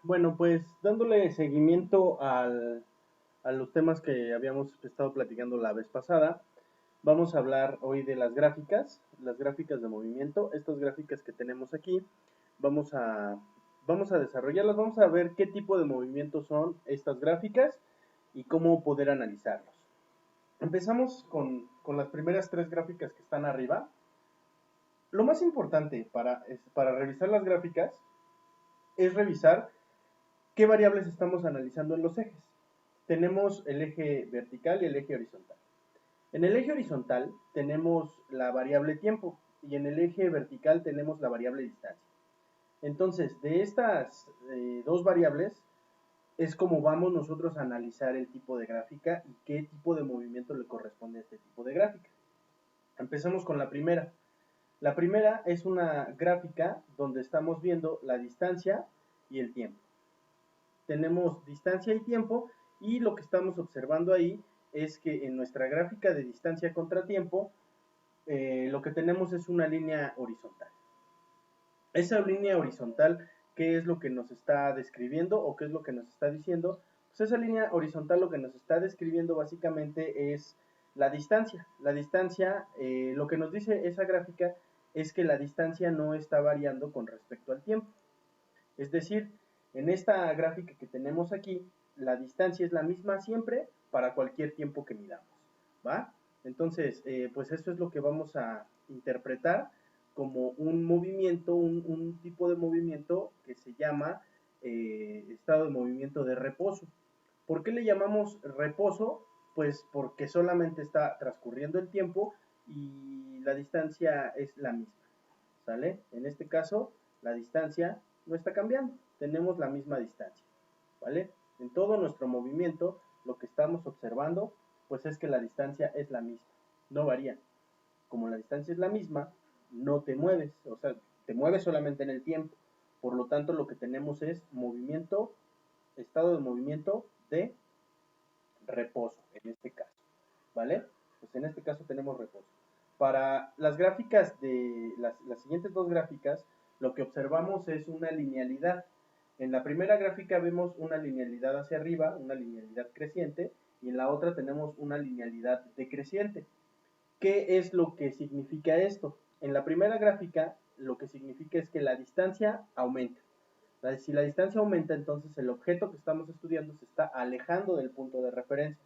Bueno, pues dándole seguimiento a los temas que habíamos estado platicando la vez pasada, vamos a hablar hoy de las gráficas de movimiento. Estas gráficas que tenemos aquí, vamos a, vamos a desarrollarlas, vamos a ver qué tipo de movimientos son estas gráficas y cómo poder analizarlos. Empezamos con las primeras tres gráficas que están arriba. Lo más importante para revisar las gráficas es revisar ¿qué variables estamos analizando en los ejes? Tenemos el eje vertical y el eje horizontal. En el eje horizontal tenemos la variable tiempo y en el eje vertical tenemos la variable distancia. Entonces, de estas dos variables es como vamos nosotros a analizar el tipo de gráfica y qué tipo de movimiento le corresponde a este tipo de gráfica. Empezamos con la primera. La primera es una gráfica donde estamos viendo la distancia y el tiempo. Tenemos distancia y tiempo y lo que estamos observando ahí es que en nuestra gráfica de distancia contra tiempo lo que tenemos es una línea horizontal. Esa línea horizontal, ¿qué es lo que nos está describiendo o qué es lo que nos está diciendo? Pues esa línea horizontal lo que nos está describiendo básicamente es la distancia. La distancia, lo que nos dice esa gráfica es que la distancia no está variando con respecto al tiempo. Es decir, en esta gráfica que tenemos aquí, la distancia es la misma siempre para cualquier tiempo que midamos, ¿va? Entonces, pues eso es lo que vamos a interpretar como un movimiento, un tipo de movimiento que se llama estado de movimiento de reposo. ¿Por qué le llamamos reposo? Pues porque solamente está transcurriendo el tiempo y la distancia es la misma, ¿sale? En este caso, la distancia no está cambiando, tenemos la misma distancia, ¿vale? En todo nuestro movimiento, lo que estamos observando, pues es que la distancia es la misma, no varía. Como la distancia es la misma, no te mueves, o sea, te mueves solamente en el tiempo. Por lo tanto, lo que tenemos es movimiento, estado de movimiento de reposo, en este caso, ¿vale? Pues en este caso tenemos reposo. Para las gráficas de las siguientes dos gráficas, lo que observamos es una linealidad. En la primera gráfica vemos una linealidad hacia arriba, una linealidad creciente, y en la otra tenemos una linealidad decreciente. ¿Qué es lo que significa esto? En la primera gráfica, lo que significa es que la distancia aumenta. Si la distancia aumenta, entonces el objeto que estamos estudiando se está alejando del punto de referencia.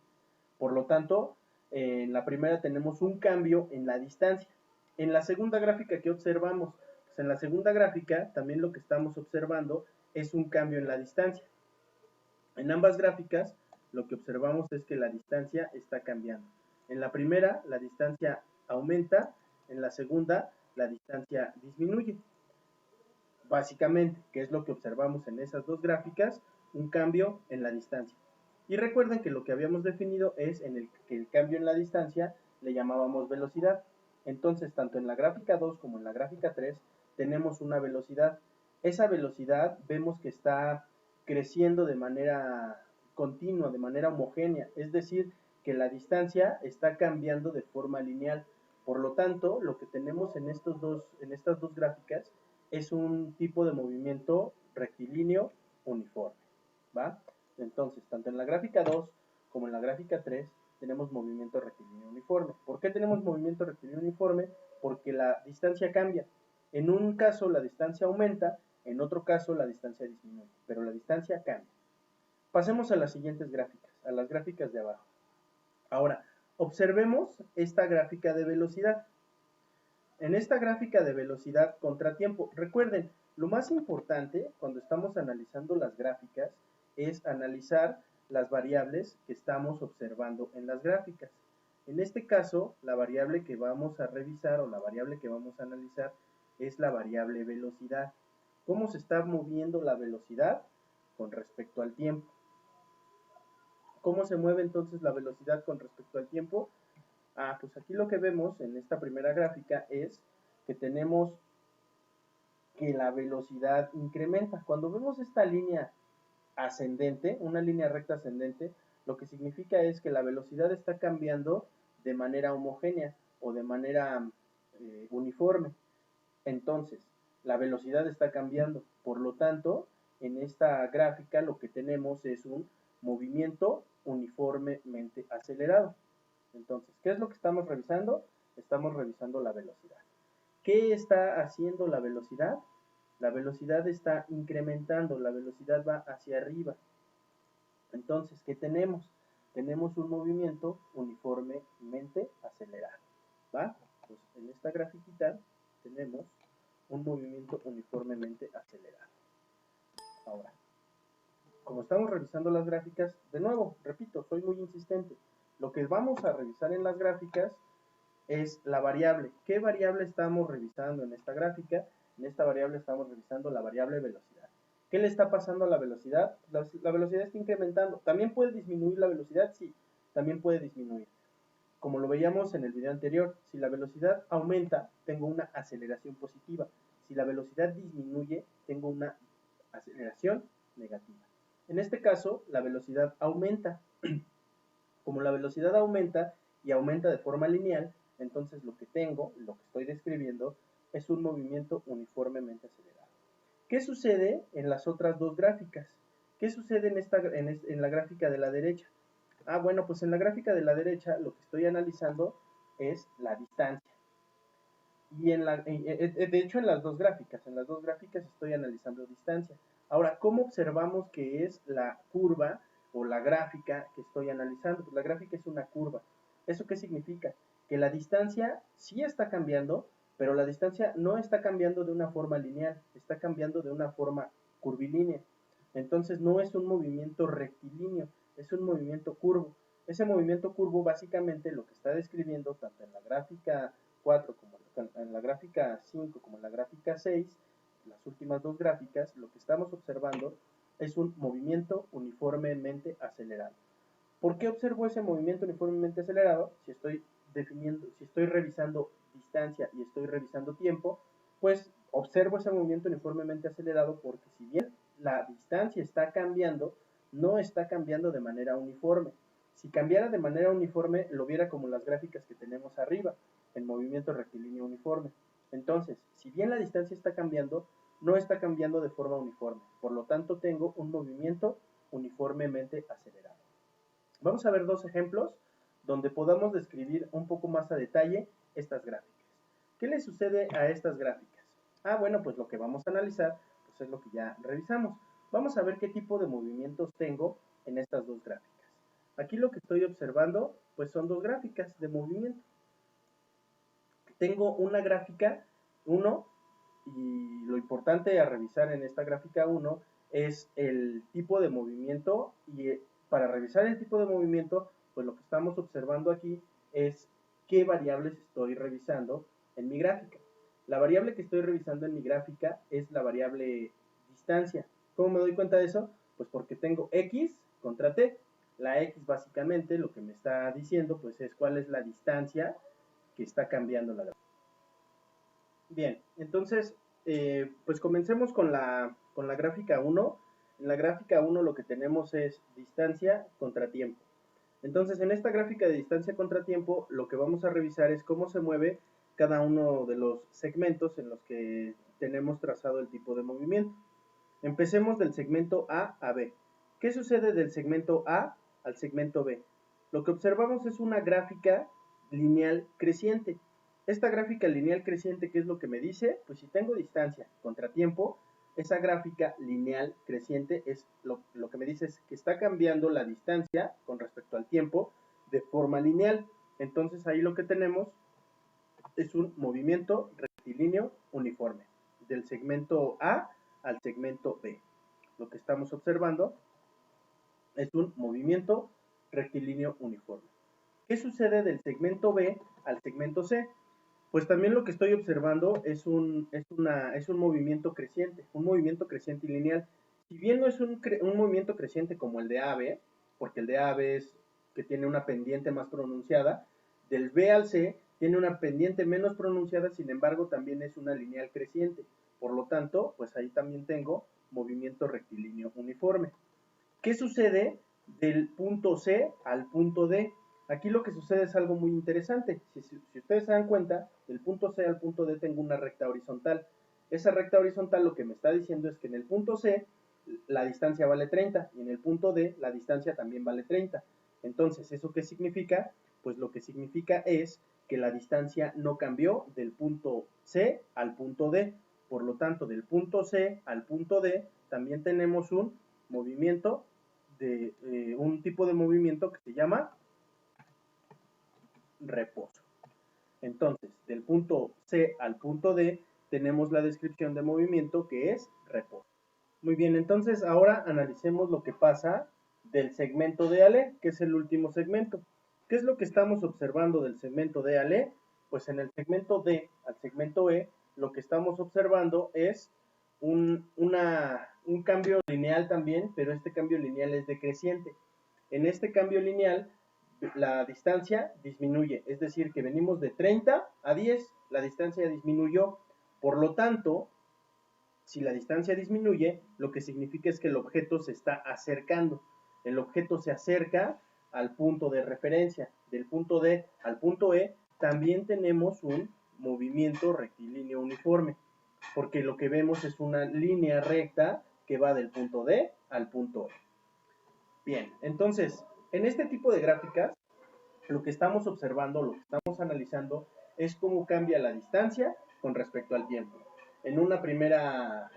Por lo tanto, en la primera tenemos un cambio en la distancia. En la segunda gráfica, ¿qué observamos? Pues en la segunda gráfica también lo que estamos observando es un cambio en la distancia. En ambas gráficas lo que observamos es que la distancia está cambiando. En la primera la distancia aumenta, en la segunda la distancia disminuye. Básicamente, ¿qué es lo que observamos en esas dos gráficas? Un cambio en la distancia. Y recuerden que lo que habíamos definido es que el cambio en la distancia le llamábamos velocidad. Entonces, tanto en la gráfica 2 como en la gráfica 3 tenemos una velocidad. Esa velocidad vemos que está creciendo de manera continua, de manera homogénea, es decir, que la distancia está cambiando de forma lineal. Por lo tanto, lo que tenemos en estas dos gráficas es un tipo de movimiento rectilíneo uniforme, ¿va? Entonces, tanto en la gráfica 2 como en la gráfica 3 tenemos movimiento rectilíneo uniforme. ¿Por qué tenemos movimiento rectilíneo uniforme? Porque la distancia cambia. En un caso la distancia aumenta, en otro caso la distancia disminuye, pero la distancia cambia. Pasemos a las siguientes gráficas, a las gráficas de abajo. Ahora, observemos esta gráfica de velocidad. En esta gráfica de velocidad contra tiempo, recuerden, lo más importante cuando estamos analizando las gráficas es analizar las variables que estamos observando en las gráficas. En este caso, la variable que vamos a revisar o la variable que vamos a analizar es la variable velocidad. ¿Cómo se está moviendo la velocidad con respecto al tiempo? ¿Cómo se mueve entonces la velocidad con respecto al tiempo? Pues aquí lo que vemos en esta primera gráfica es que tenemos que la velocidad incrementa. Cuando vemos esta línea ascendente, una línea recta ascendente, lo que significa es que la velocidad está cambiando de manera homogénea o de manera uniforme. Entonces, la velocidad está cambiando. Por lo tanto, en esta gráfica lo que tenemos es un movimiento uniformemente acelerado. Entonces, ¿qué es lo que estamos revisando? Estamos revisando la velocidad. ¿Qué está haciendo la velocidad? La velocidad está incrementando, la velocidad va hacia arriba. Entonces, ¿qué tenemos? Tenemos un movimiento uniformemente acelerado, ¿va? Pues en esta grafiquita tenemos un movimiento uniformemente acelerado. Ahora, como estamos revisando las gráficas, de nuevo, repito, soy muy insistente. Lo que vamos a revisar en las gráficas es la variable. ¿Qué variable estamos revisando en esta gráfica? En esta variable estamos revisando la variable velocidad. ¿Qué le está pasando a la velocidad? La velocidad está incrementando. ¿También puede disminuir la velocidad? Sí, también puede disminuir. Como lo veíamos en el video anterior, si la velocidad aumenta, tengo una aceleración positiva. Si la velocidad disminuye, tengo una aceleración negativa. En este caso, la velocidad aumenta. Como la velocidad aumenta y aumenta de forma lineal, entonces lo que tengo, lo que estoy describiendo, es un movimiento uniformemente acelerado. ¿Qué sucede en las otras dos gráficas? ¿Qué sucede en la gráfica de la derecha? Bueno, pues en la gráfica de la derecha lo que estoy analizando es la distancia. Y de hecho en las dos gráficas estoy analizando distancia. Ahora, ¿cómo observamos que es la curva o la gráfica que estoy analizando? Pues la gráfica es una curva. ¿Eso qué significa? Que la distancia sí está cambiando, pero la distancia no está cambiando de una forma lineal, está cambiando de una forma curvilínea. Entonces no es un movimiento rectilíneo, es un movimiento curvo. Ese movimiento curvo básicamente lo que está describiendo tanto en la gráfica 4 como en la gráfica 5 como en la gráfica 6, las últimas dos gráficas, lo que estamos observando es un movimiento uniformemente acelerado. ¿Por qué observo ese movimiento uniformemente acelerado? Si estoy revisando distancia y estoy revisando tiempo, pues observo ese movimiento uniformemente acelerado porque si bien la distancia está cambiando, no está cambiando de manera uniforme. Si cambiara de manera uniforme, lo viera como las gráficas que tenemos arriba, en movimiento rectilíneo uniforme. Entonces, si bien la distancia está cambiando, no está cambiando de forma uniforme. Por lo tanto, tengo un movimiento uniformemente acelerado. Vamos a ver dos ejemplos donde podamos describir un poco más a detalle estas gráficas. ¿Qué le sucede a estas gráficas? Bueno, pues lo que vamos a analizar pues es lo que ya revisamos. Vamos a ver qué tipo de movimientos tengo en estas dos gráficas. Aquí lo que estoy observando pues son dos gráficas de movimiento. Tengo una gráfica 1 y lo importante a revisar en esta gráfica 1 es el tipo de movimiento y para revisar el tipo de movimiento, pues lo que estamos observando aquí es qué variables estoy revisando en mi gráfica. La variable que estoy revisando en mi gráfica es la variable distancia. ¿Cómo me doy cuenta de eso? Pues porque tengo x contra t. La x básicamente lo que me está diciendo pues es cuál es la distancia que está cambiando la gráfica. Bien, entonces, pues comencemos con la gráfica 1. En la gráfica 1 lo que tenemos es distancia contra tiempo. Entonces, en esta gráfica de distancia contra tiempo, lo que vamos a revisar es cómo se mueve cada uno de los segmentos en los que tenemos trazado el tipo de movimiento. Empecemos del segmento A a B. ¿Qué sucede del segmento A al segmento B? Lo que observamos es una gráfica lineal creciente. Esta gráfica lineal creciente, ¿qué es lo que me dice? Pues si tengo distancia contra tiempo, esa gráfica lineal creciente es lo que me dice es que está cambiando la distancia con respecto al tiempo de forma lineal. Entonces ahí lo que tenemos es un movimiento rectilíneo uniforme del segmento A al segmento B. Lo que estamos observando es un movimiento rectilíneo uniforme. ¿Qué sucede del segmento B al segmento C? Pues también lo que estoy observando es un movimiento creciente y lineal. Si bien no es un movimiento creciente como el de AB, porque el de AB es que tiene una pendiente más pronunciada, del B al C tiene una pendiente menos pronunciada, sin embargo también es una lineal creciente. Por lo tanto, pues ahí también tengo movimiento rectilíneo uniforme. ¿Qué sucede del punto C al punto D? Aquí lo que sucede es algo muy interesante. Si ustedes se dan cuenta, del punto C al punto D tengo una recta horizontal. Esa recta horizontal lo que me está diciendo es que en el punto C la distancia vale 30 y en el punto D la distancia también vale 30. Entonces, ¿eso qué significa? Pues lo que significa es que la distancia no cambió del punto C al punto D. Por lo tanto, del punto C al punto D también tenemos un movimiento de un tipo de movimiento que se llama reposo. Entonces, del punto C al punto D tenemos la descripción de movimiento que es reposo. Muy bien, entonces ahora analicemos lo que pasa del segmento D al E, que es el último segmento. ¿Qué es lo que estamos observando del segmento D al E? Pues en el segmento D al segmento E, lo que estamos observando es un cambio lineal también, pero este cambio lineal es decreciente. En este cambio lineal, la distancia disminuye, es decir, que venimos de 30 a 10, la distancia disminuyó. Por lo tanto, si la distancia disminuye, lo que significa es que el objeto se está acercando. El objeto se acerca al punto de referencia. Del punto D al punto E también tenemos un movimiento rectilíneo uniforme, porque lo que vemos es una línea recta que va del punto D al punto E. Bien, entonces, en este tipo de gráficas, lo que estamos observando, lo que estamos analizando, es cómo cambia la distancia con respecto al tiempo. En una primera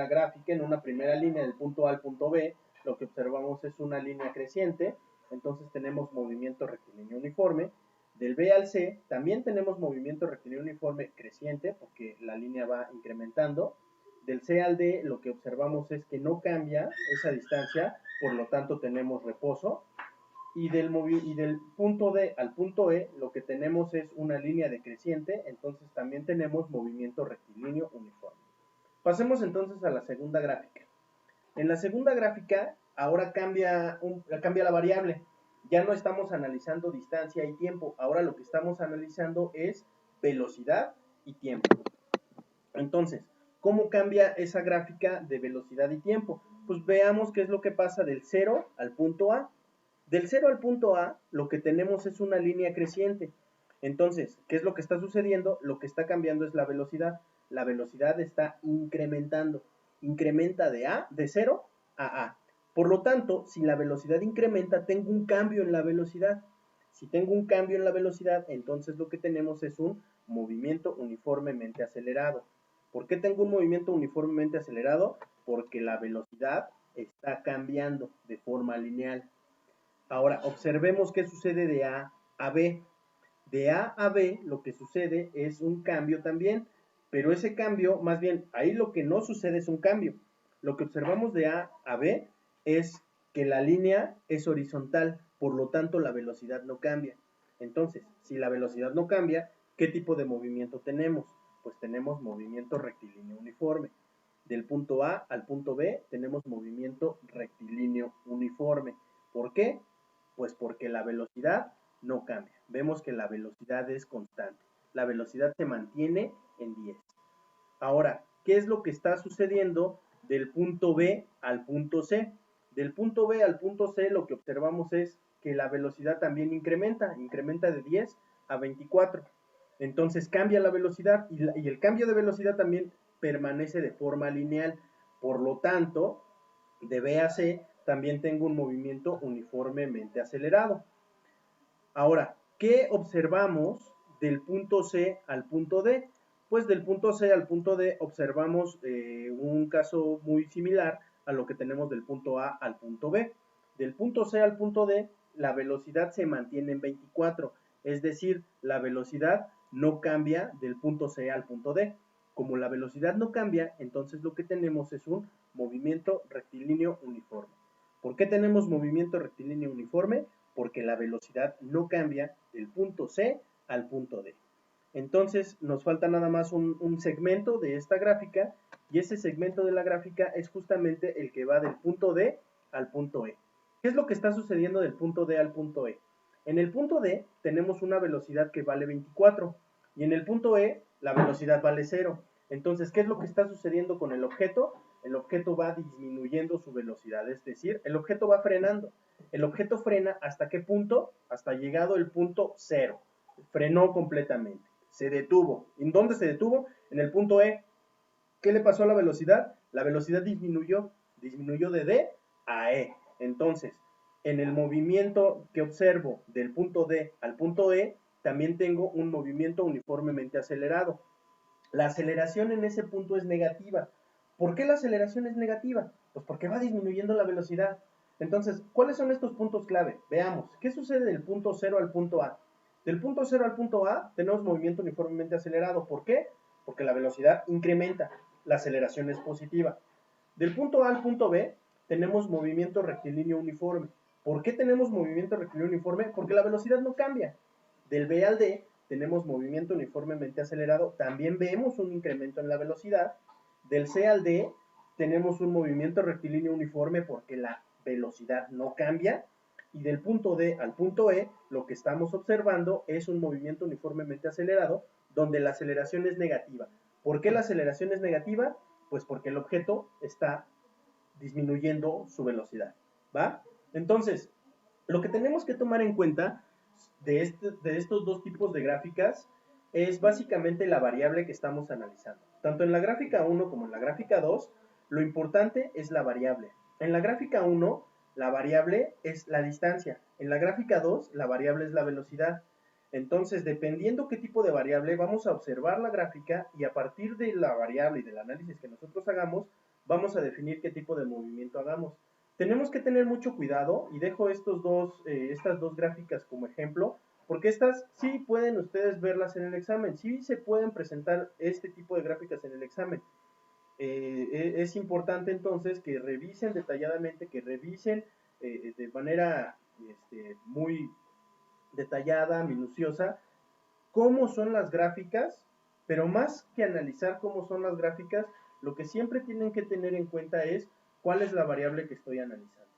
gráfica, en una primera línea del punto A al punto B, lo que observamos es una línea creciente, entonces tenemos movimiento rectilíneo uniforme. Del B al C también tenemos movimiento rectilíneo uniforme creciente, porque la línea va incrementando. Del C al D lo que observamos es que no cambia esa distancia, por lo tanto tenemos reposo. Y del punto D al punto E lo que tenemos es una línea decreciente, entonces también tenemos movimiento rectilíneo uniforme. Pasemos entonces a la segunda gráfica. En la segunda gráfica ahora cambia la variable. Ya no estamos analizando distancia y tiempo, ahora lo que estamos analizando es velocidad y tiempo. Entonces, ¿cómo cambia esa gráfica de velocidad y tiempo? Pues veamos qué es lo que pasa del 0 al punto A. Del 0 al punto A, lo que tenemos es una línea creciente. Entonces, ¿qué es lo que está sucediendo? Lo que está cambiando es la velocidad. La velocidad está incrementando. Incrementa de 0 a A. Por lo tanto, si la velocidad incrementa, tengo un cambio en la velocidad. Si tengo un cambio en la velocidad, entonces lo que tenemos es un movimiento uniformemente acelerado. ¿Por qué tengo un movimiento uniformemente acelerado? Porque la velocidad está cambiando de forma lineal. Ahora, observemos qué sucede de A a B. De A a B, lo que sucede es un cambio también, pero ese cambio, más bien, ahí lo que no sucede es un cambio. Lo que observamos de A a B es que la línea es horizontal, por lo tanto la velocidad no cambia. Entonces, si la velocidad no cambia, ¿qué tipo de movimiento tenemos? Pues tenemos movimiento rectilíneo uniforme. Del punto A al punto B tenemos movimiento rectilíneo uniforme. ¿Por qué? Pues porque la velocidad no cambia. Vemos que la velocidad es constante. La velocidad se mantiene en 10. Ahora, ¿qué es lo que está sucediendo del punto B al punto C? Del punto B al punto C lo que observamos es que la velocidad también incrementa de 10 a 24. Entonces cambia la velocidad y el cambio de velocidad también permanece de forma lineal. Por lo tanto, de B a C también tengo un movimiento uniformemente acelerado. Ahora, ¿qué observamos del punto C al punto D? Pues del punto C al punto D observamos un caso muy similar a lo que tenemos del punto A al punto B. Del punto C al punto D, la velocidad se mantiene en 24, es decir, la velocidad no cambia del punto C al punto D. Como la velocidad no cambia, entonces lo que tenemos es un movimiento rectilíneo uniforme. ¿Por qué tenemos movimiento rectilíneo uniforme? Porque la velocidad no cambia del punto C al punto D. Entonces nos falta nada más un segmento de esta gráfica y ese segmento de la gráfica es justamente el que va del punto D al punto E. ¿Qué es lo que está sucediendo del punto D al punto E? En el punto D tenemos una velocidad que vale 24 y en el punto E la velocidad vale 0. Entonces, ¿qué es lo que está sucediendo con el objeto? El objeto va disminuyendo su velocidad, es decir, el objeto va frenando. El objeto frena ¿hasta qué punto? Hasta llegado el punto 0. Frenó completamente. Se detuvo. ¿En dónde se detuvo? En el punto E. ¿Qué le pasó a la velocidad? La velocidad disminuyó disminuyó de D a E. Entonces, en el movimiento que observo del punto D al punto E, también tengo un movimiento uniformemente acelerado. La aceleración en ese punto es negativa. ¿Por qué la aceleración es negativa? Pues porque va disminuyendo la velocidad. Entonces, ¿cuáles son estos puntos clave? Veamos, ¿qué sucede del punto 0 al punto A? Del punto 0 al punto A tenemos movimiento uniformemente acelerado. ¿Por qué? Porque la velocidad incrementa, la aceleración es positiva. Del punto A al punto B tenemos movimiento rectilíneo uniforme. ¿Por qué tenemos movimiento rectilíneo uniforme? Porque la velocidad no cambia. Del B al D tenemos movimiento uniformemente acelerado, también vemos un incremento en la velocidad. Del C al D tenemos un movimiento rectilíneo uniforme porque la velocidad no cambia. Y del punto D al punto E, lo que estamos observando es un movimiento uniformemente acelerado, donde la aceleración es negativa. ¿Por qué la aceleración es negativa? Pues porque el objeto está disminuyendo su velocidad, ¿va? Entonces, lo que tenemos que tomar en cuenta de estos dos tipos de gráficas es básicamente la variable que estamos analizando. Tanto en la gráfica 1 como en la gráfica 2, lo importante es la variable. En la gráfica 1, la variable es la distancia. En la gráfica 2, la variable es la velocidad. Entonces, dependiendo qué tipo de variable, vamos a observar la gráfica y a partir de la variable y del análisis que nosotros hagamos, vamos a definir qué tipo de movimiento hagamos. Tenemos que tener mucho cuidado y dejo estas dos gráficas como ejemplo, porque estas sí pueden ustedes verlas en el examen, sí se pueden presentar este tipo de gráficas en el examen. Es importante entonces que revisen detalladamente, que revisen de manera muy detallada, minuciosa, cómo son las gráficas, pero más que analizar cómo son las gráficas, lo que siempre tienen que tener en cuenta es cuál es la variable que estoy analizando.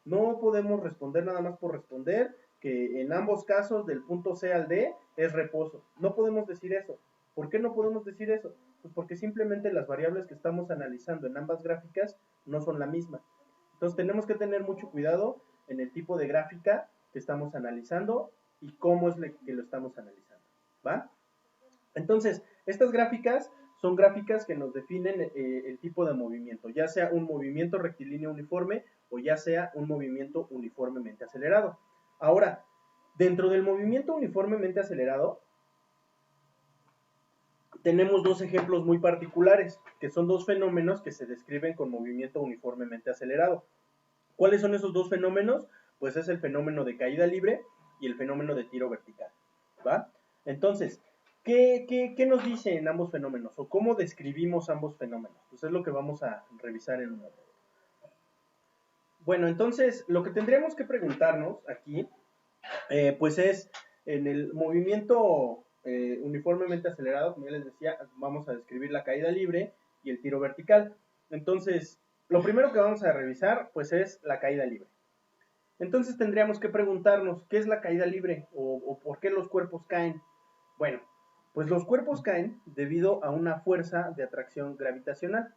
No podemos responder nada más por responder que en ambos casos del punto C al D es reposo. No podemos decir eso. ¿Por qué no podemos decir eso? Pues porque simplemente las variables que estamos analizando en ambas gráficas no son la misma. Entonces tenemos que tener mucho cuidado en el tipo de gráfica que estamos analizando y cómo es que lo estamos analizando. ¿Va? Entonces, estas gráficas son gráficas que nos definen el tipo de movimiento, ya sea un movimiento rectilíneo uniforme o ya sea un movimiento uniformemente acelerado. Ahora, dentro del movimiento uniformemente acelerado, tenemos dos ejemplos muy particulares, que son dos fenómenos que se describen con movimiento uniformemente acelerado. ¿Cuáles son esos dos fenómenos? Pues es el fenómeno de caída libre y el fenómeno de tiro vertical. ¿Va? Entonces, ¿qué nos dicen ambos fenómenos? ¿O cómo describimos ambos fenómenos? Pues es lo que vamos a revisar en un momento. Bueno, entonces, lo que tendríamos que preguntarnos aquí, pues es, en el movimiento uniformemente acelerado, como ya les decía, vamos a describir la caída libre y el tiro vertical. Entonces, lo primero que vamos a revisar, pues es la caída libre. Entonces tendríamos que preguntarnos, ¿qué es la caída libre? ¿O por qué los cuerpos caen? Bueno, pues los cuerpos caen debido a una fuerza de atracción gravitacional.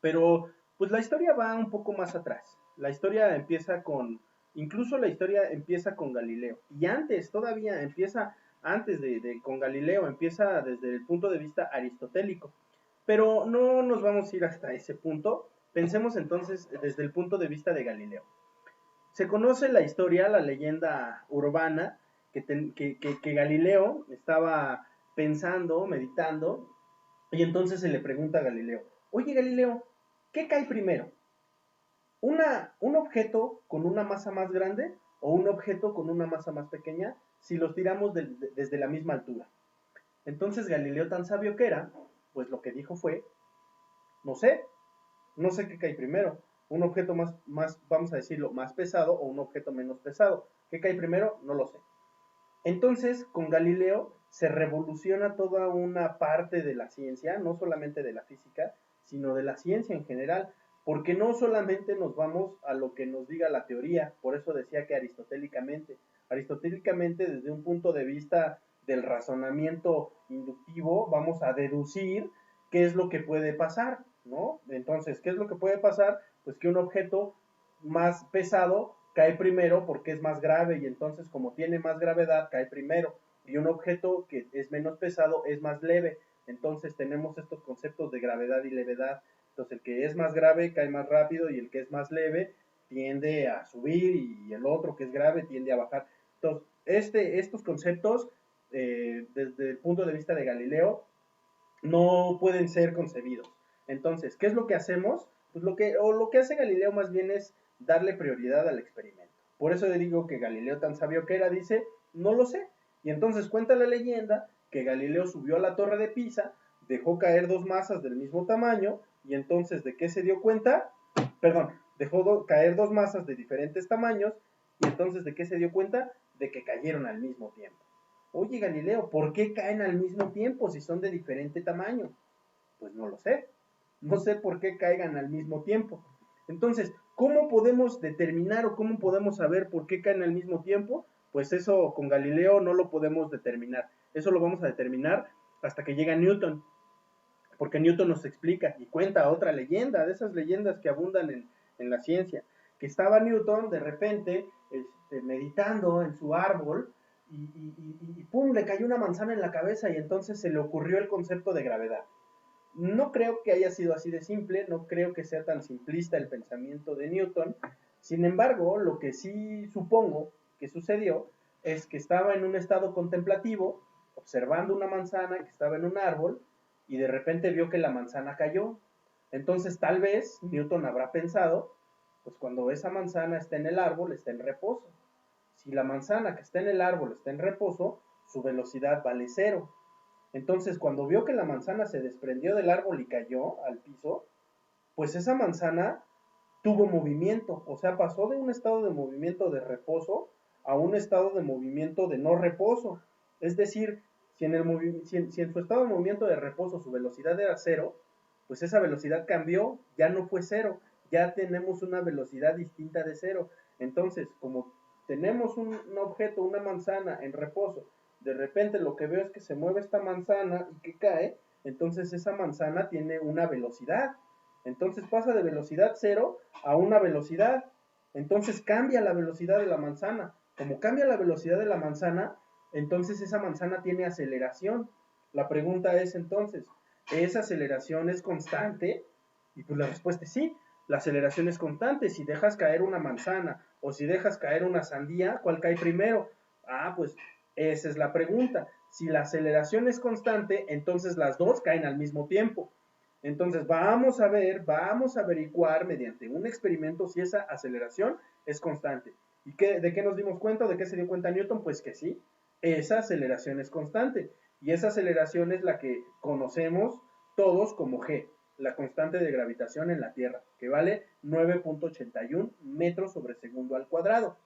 Pero pues la historia va un poco más atrás. La historia empieza incluso la historia empieza con Galileo. Y antes, todavía empieza, antes con Galileo, empieza desde el punto de vista aristotélico. Pero no nos vamos a ir hasta ese punto. Pensemos entonces desde el punto de vista de Galileo. Se conoce la historia, la leyenda urbana, que Galileo estaba pensando, meditando, y entonces se le pregunta a Galileo, oye Galileo, ¿qué cae primero? ¿Un objeto con una masa más grande o un objeto con una masa más pequeña si los tiramos desde la misma altura? Entonces Galileo, tan sabio que era, pues lo que dijo fue, no sé, no sé qué cae primero, un objeto vamos a decirlo, más pesado o un objeto menos pesado. ¿Qué cae primero? No lo sé. Entonces, con Galileo se revoluciona toda una parte de la ciencia, no solamente de la física, sino de la ciencia en general, porque no solamente nos vamos a lo que nos diga la teoría, por eso decía que aristotélicamente desde un punto de vista del razonamiento inductivo, vamos a deducir qué es lo que puede pasar, ¿no? Entonces, ¿qué es lo que puede pasar? Pues que un objeto más pesado cae primero porque es más grave y entonces como tiene más gravedad cae primero, y un objeto que es menos pesado es más leve. Entonces tenemos estos conceptos de gravedad y levedad Entonces el que es más grave cae más rápido y el que es más leve tiende a subir y el otro que es grave tiende a bajar. Entonces, estos conceptos, desde el punto de vista de Galileo, no pueden ser concebidos. Entonces, ¿qué es lo que hacemos? Pues lo que hace Galileo más bien es darle prioridad al experimento. Por eso le digo que Galileo, tan sabio que era, dice, no lo sé. Y entonces cuenta la leyenda que Galileo subió a la torre de Pisa, dejó caer dos masas del mismo tamaño, y entonces, ¿de qué se dio cuenta? Perdón, dejó caer dos masas de diferentes tamaños, y entonces, ¿de qué se dio cuenta? De que cayeron al mismo tiempo. Oye, Galileo, ¿por qué caen al mismo tiempo si son de diferente tamaño? Pues no lo sé. No sé por qué caigan al mismo tiempo. Entonces, ¿cómo podemos determinar o cómo podemos saber por qué caen al mismo tiempo? Pues eso con Galileo no lo podemos determinar. Eso lo vamos a determinar hasta que llega Newton. Porque Newton nos explica y cuenta otra leyenda, de esas leyendas que abundan en la ciencia. Que estaba Newton de repente meditando en su árbol y pum, le cayó una manzana en la cabeza y entonces se le ocurrió el concepto de gravedad. No creo que haya sido así de simple, no creo que sea tan simplista el pensamiento de Newton. Sin embargo, lo que sí supongo que sucedió es que estaba en un estado contemplativo, observando una manzana que estaba en un árbol, y de repente vio que la manzana cayó. Entonces tal vez Newton habrá pensado, pues cuando esa manzana está en el árbol, está en reposo. Si la manzana que está en el árbol está en reposo, su velocidad vale cero. Entonces, cuando vio que la manzana se desprendió del árbol y cayó al piso, pues esa manzana tuvo movimiento, o sea, pasó de un estado de movimiento de reposo a un estado de movimiento de no reposo. Es decir, si en su estado de movimiento de reposo su velocidad era cero, pues esa velocidad cambió, ya no fue cero, ya tenemos una velocidad distinta de cero. Entonces, como tenemos un objeto, una manzana en reposo, de repente lo que veo es que se mueve esta manzana y que cae, entonces esa manzana tiene una velocidad. Entonces pasa de velocidad cero a una velocidad. Entonces cambia la velocidad de la manzana. Como cambia la velocidad de la manzana, entonces esa manzana tiene aceleración. La pregunta es entonces, ¿esa aceleración es constante? Y pues la respuesta es sí, la aceleración es constante. Si dejas caer una manzana o si dejas caer una sandía, ¿cuál cae primero? Ah, pues esa es la pregunta. Si la aceleración es constante, entonces las dos caen al mismo tiempo. Entonces vamos a averiguar mediante un experimento si esa aceleración es constante. ¿Y de qué nos dimos cuenta? ¿De qué se dio cuenta Newton? Pues que sí, esa aceleración es constante. Y esa aceleración es la que conocemos todos como G, la constante de gravitación en la Tierra, que vale 9.81 metros sobre segundo al cuadrado.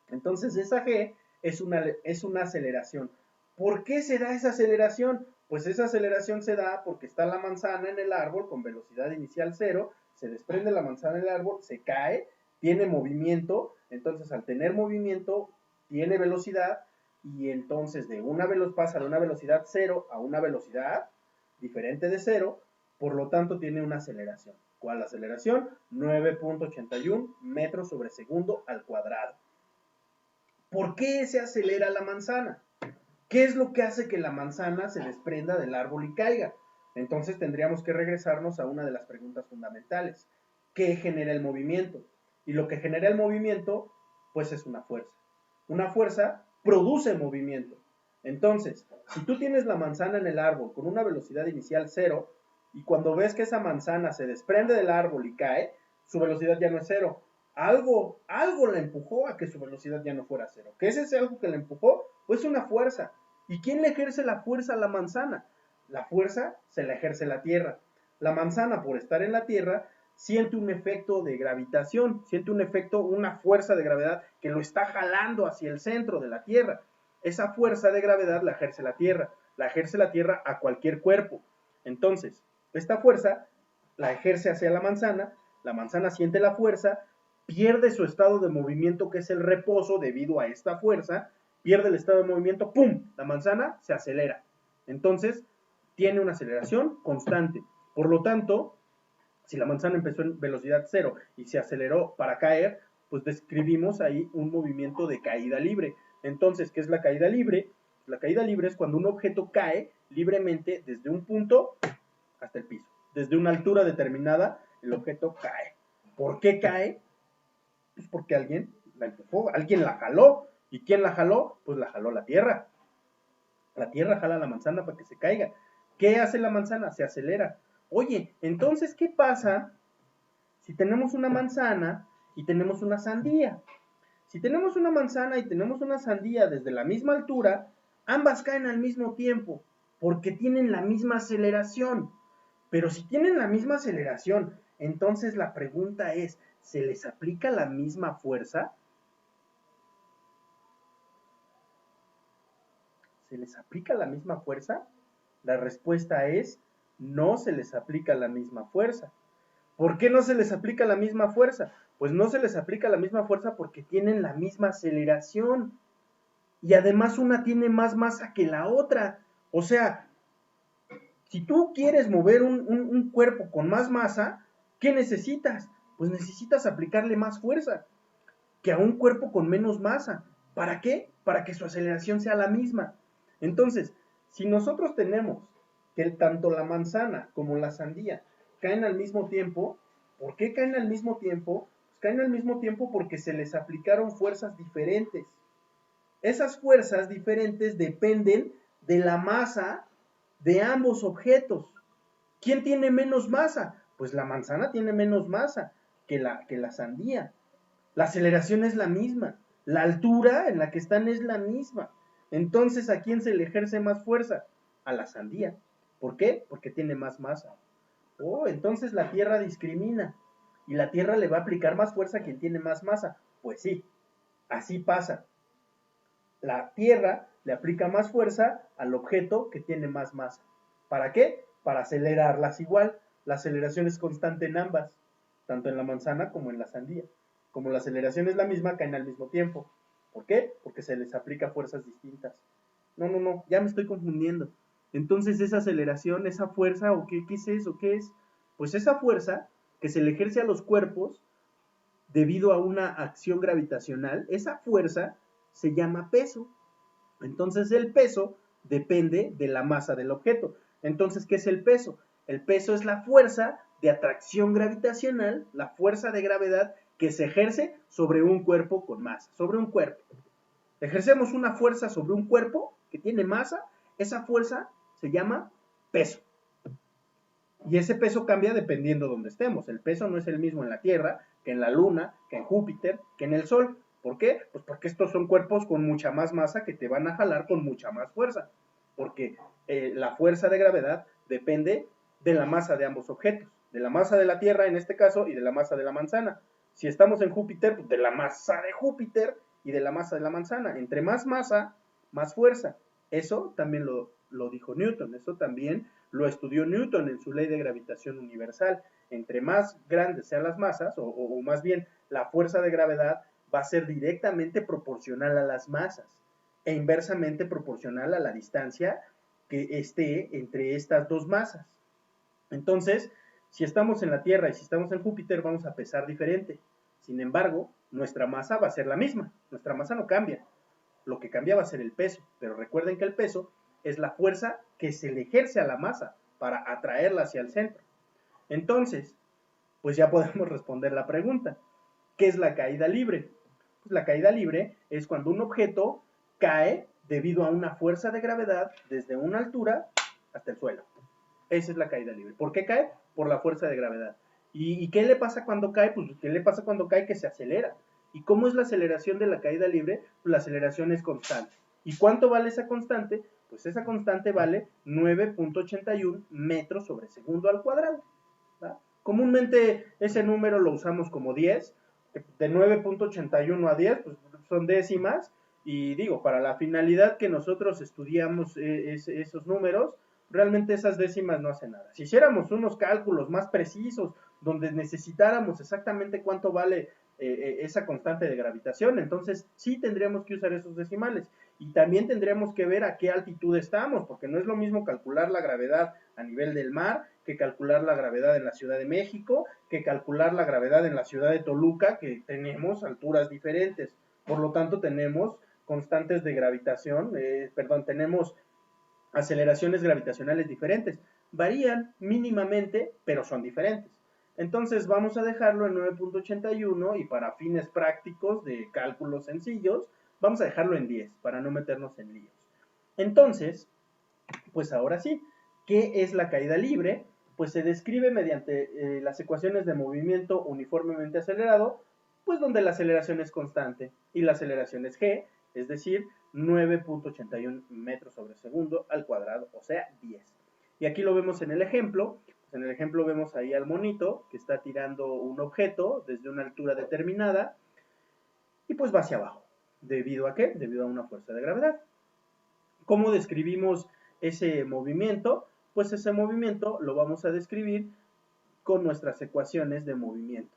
Entonces esa G es una aceleración. ¿Por qué se da esa aceleración? Pues esa aceleración se da porque está la manzana en el árbol con velocidad inicial cero, se desprende la manzana del árbol, se cae, tiene movimiento, entonces al tener movimiento tiene velocidad y entonces pasa de una velocidad cero a una velocidad diferente de cero, por lo tanto tiene una aceleración. ¿Cuál aceleración? 9.81 metros sobre segundo al cuadrado. ¿Por qué se acelera la manzana? ¿Qué es lo que hace que la manzana se desprenda del árbol y caiga? Entonces tendríamos que regresarnos a una de las preguntas fundamentales. ¿Qué genera el movimiento? Y lo que genera el movimiento, pues es una fuerza. Una fuerza produce movimiento. Entonces, si tú tienes la manzana en el árbol con una velocidad inicial cero, y cuando ves que esa manzana se desprende del árbol y cae, su velocidad ya no es cero. Algo la empujó a que su velocidad ya no fuera cero. ¿Qué es ese algo que la empujó? Pues una fuerza. ¿Y quién le ejerce la fuerza a la manzana? La fuerza se la ejerce la Tierra. La manzana, por estar en la Tierra, siente un efecto de gravitación, siente un efecto, una fuerza de gravedad que lo está jalando hacia el centro de la Tierra. Esa fuerza de gravedad la ejerce la Tierra a cualquier cuerpo. Entonces, esta fuerza la ejerce hacia la manzana siente la fuerza, pierde su estado de movimiento que es el reposo debido a esta fuerza, pierde el estado de movimiento, ¡pum! La manzana se acelera. Entonces, tiene una aceleración constante. Por lo tanto, si la manzana empezó en velocidad cero y se aceleró para caer, pues describimos ahí un movimiento de caída libre. Entonces, ¿qué es la caída libre? La caída libre es cuando un objeto cae libremente desde un punto hasta el piso, desde una altura determinada, el objeto cae. ¿Por qué cae? Pues porque alguien la empujó, alguien la jaló. ¿Y quién la jaló? Pues la jaló la Tierra. La Tierra jala la manzana para que se caiga. ¿Qué hace la manzana? Se acelera. Oye, entonces, ¿qué pasa si tenemos una manzana y tenemos una sandía? Si tenemos una manzana y tenemos una sandía desde la misma altura, ambas caen al mismo tiempo, porque tienen la misma aceleración. Pero si tienen la misma aceleración, entonces la pregunta es, ¿se les aplica la misma fuerza? ¿Se les aplica la misma fuerza? La respuesta es, no se les aplica la misma fuerza. ¿Por qué no se les aplica la misma fuerza? Pues no se les aplica la misma fuerza porque tienen la misma aceleración. Y además una tiene más masa que la otra. O sea, si tú quieres mover un cuerpo con más masa, ¿qué necesitas? Pues necesitas aplicarle más fuerza que a un cuerpo con menos masa. ¿Para qué? Para que su aceleración sea la misma. Entonces, si nosotros tenemos que tanto la manzana como la sandía caen al mismo tiempo, ¿por qué caen al mismo tiempo? Pues caen al mismo tiempo porque se les aplicaron fuerzas diferentes. Esas fuerzas diferentes dependen de la masa de ambos objetos. ¿Quién tiene menos masa? Pues la manzana tiene menos masa que la sandía. La aceleración es la misma. La altura en la que están es la misma. Entonces, ¿a quién se le ejerce más fuerza? A la sandía. ¿Por qué? Porque tiene más masa. Oh, entonces la Tierra discrimina. Y la Tierra le va a aplicar más fuerza a quien tiene más masa. Pues sí, así pasa. La Tierra le aplica más fuerza al objeto que tiene más masa. ¿Para qué? Para acelerarlas igual. La aceleración es constante en ambas, tanto en la manzana como en la sandía. Como la aceleración es la misma, caen al mismo tiempo. ¿Por qué? Porque se les aplica fuerzas distintas. No, ya me estoy confundiendo. Entonces esa aceleración, esa fuerza, ¿o qué es eso? ¿Qué es? Pues esa fuerza que se le ejerce a los cuerpos debido a una acción gravitacional, esa fuerza se llama peso. Entonces el peso depende de la masa del objeto. Entonces, ¿qué es el peso? El peso es la fuerza de atracción gravitacional, la fuerza de gravedad que se ejerce sobre un cuerpo con masa, sobre un cuerpo. Ejercemos una fuerza sobre un cuerpo que tiene masa, esa fuerza se llama peso. Y ese peso cambia dependiendo de donde estemos. El peso no es el mismo en la Tierra, que en la Luna, que en Júpiter, que en el Sol. ¿Por qué? Pues porque estos son cuerpos con mucha más masa que te van a jalar con mucha más fuerza. Porque la fuerza de gravedad depende de la masa de ambos objetos. De la masa de la Tierra en este caso y de la masa de la manzana. Si estamos en Júpiter, pues de la masa de Júpiter y de la masa de la manzana. Entre más masa, más fuerza. Eso también lo dijo Newton. Eso también lo estudió Newton en su ley de gravitación universal. Entre más grandes sean las masas, o más bien la fuerza de gravedad va a ser directamente proporcional a las masas e inversamente proporcional a la distancia que esté entre estas dos masas. Entonces, si estamos en la Tierra y si estamos en Júpiter, vamos a pesar diferente. Sin embargo, nuestra masa va a ser la misma. Nuestra masa no cambia. Lo que cambia va a ser el peso. Pero recuerden que el peso es la fuerza que se le ejerce a la masa para atraerla hacia el centro. Entonces, pues ya podemos responder la pregunta. ¿Qué es la caída libre? Pues la caída libre es cuando un objeto cae debido a una fuerza de gravedad desde una altura hasta el suelo. Esa es la caída libre. ¿Por qué cae? Por la fuerza de gravedad. ¿Y qué le pasa cuando cae? Pues ¿qué le pasa cuando cae? Que se acelera. ¿Y cómo es la aceleración de la caída libre? Pues la aceleración es constante. ¿Y cuánto vale esa constante? Pues esa constante vale 9.81 metros sobre segundo al cuadrado. ¿Va? Comúnmente ese número lo usamos como 10. De 9.81 a 10 pues son décimas. Y digo, para la finalidad que nosotros estudiamos esos números, realmente esas décimas no hacen nada. Si hiciéramos unos cálculos más precisos, donde necesitáramos exactamente cuánto vale esa constante de gravitación, entonces sí tendríamos que usar esos decimales. Y también tendríamos que ver a qué altitud estamos, porque no es lo mismo calcular la gravedad a nivel del mar, que calcular la gravedad en la Ciudad de México, que calcular la gravedad en la ciudad de Toluca, que tenemos alturas diferentes. Por lo tanto, tenemos constantes de gravitación, tenemos aceleraciones gravitacionales diferentes. varían mínimamente, pero son diferentes. Entonces vamos a dejarlo en 9.81 y para fines prácticos de cálculos sencillos, vamos a dejarlo en 10 para no meternos en líos. Entonces, pues ahora sí, ¿qué es la caída libre? Pues se describe mediante las ecuaciones de movimiento uniformemente acelerado, pues donde la aceleración es constante y la aceleración es g, es decir, 9.81 metros sobre segundo al cuadrado, o sea, 10. Y aquí lo vemos en el ejemplo. Pues en el ejemplo vemos ahí al monito que está tirando un objeto desde una altura determinada y pues va hacia abajo. ¿Debido a qué? Debido a una fuerza de gravedad. ¿Cómo describimos ese movimiento? Pues ese movimiento lo vamos a describir con nuestras ecuaciones de movimiento.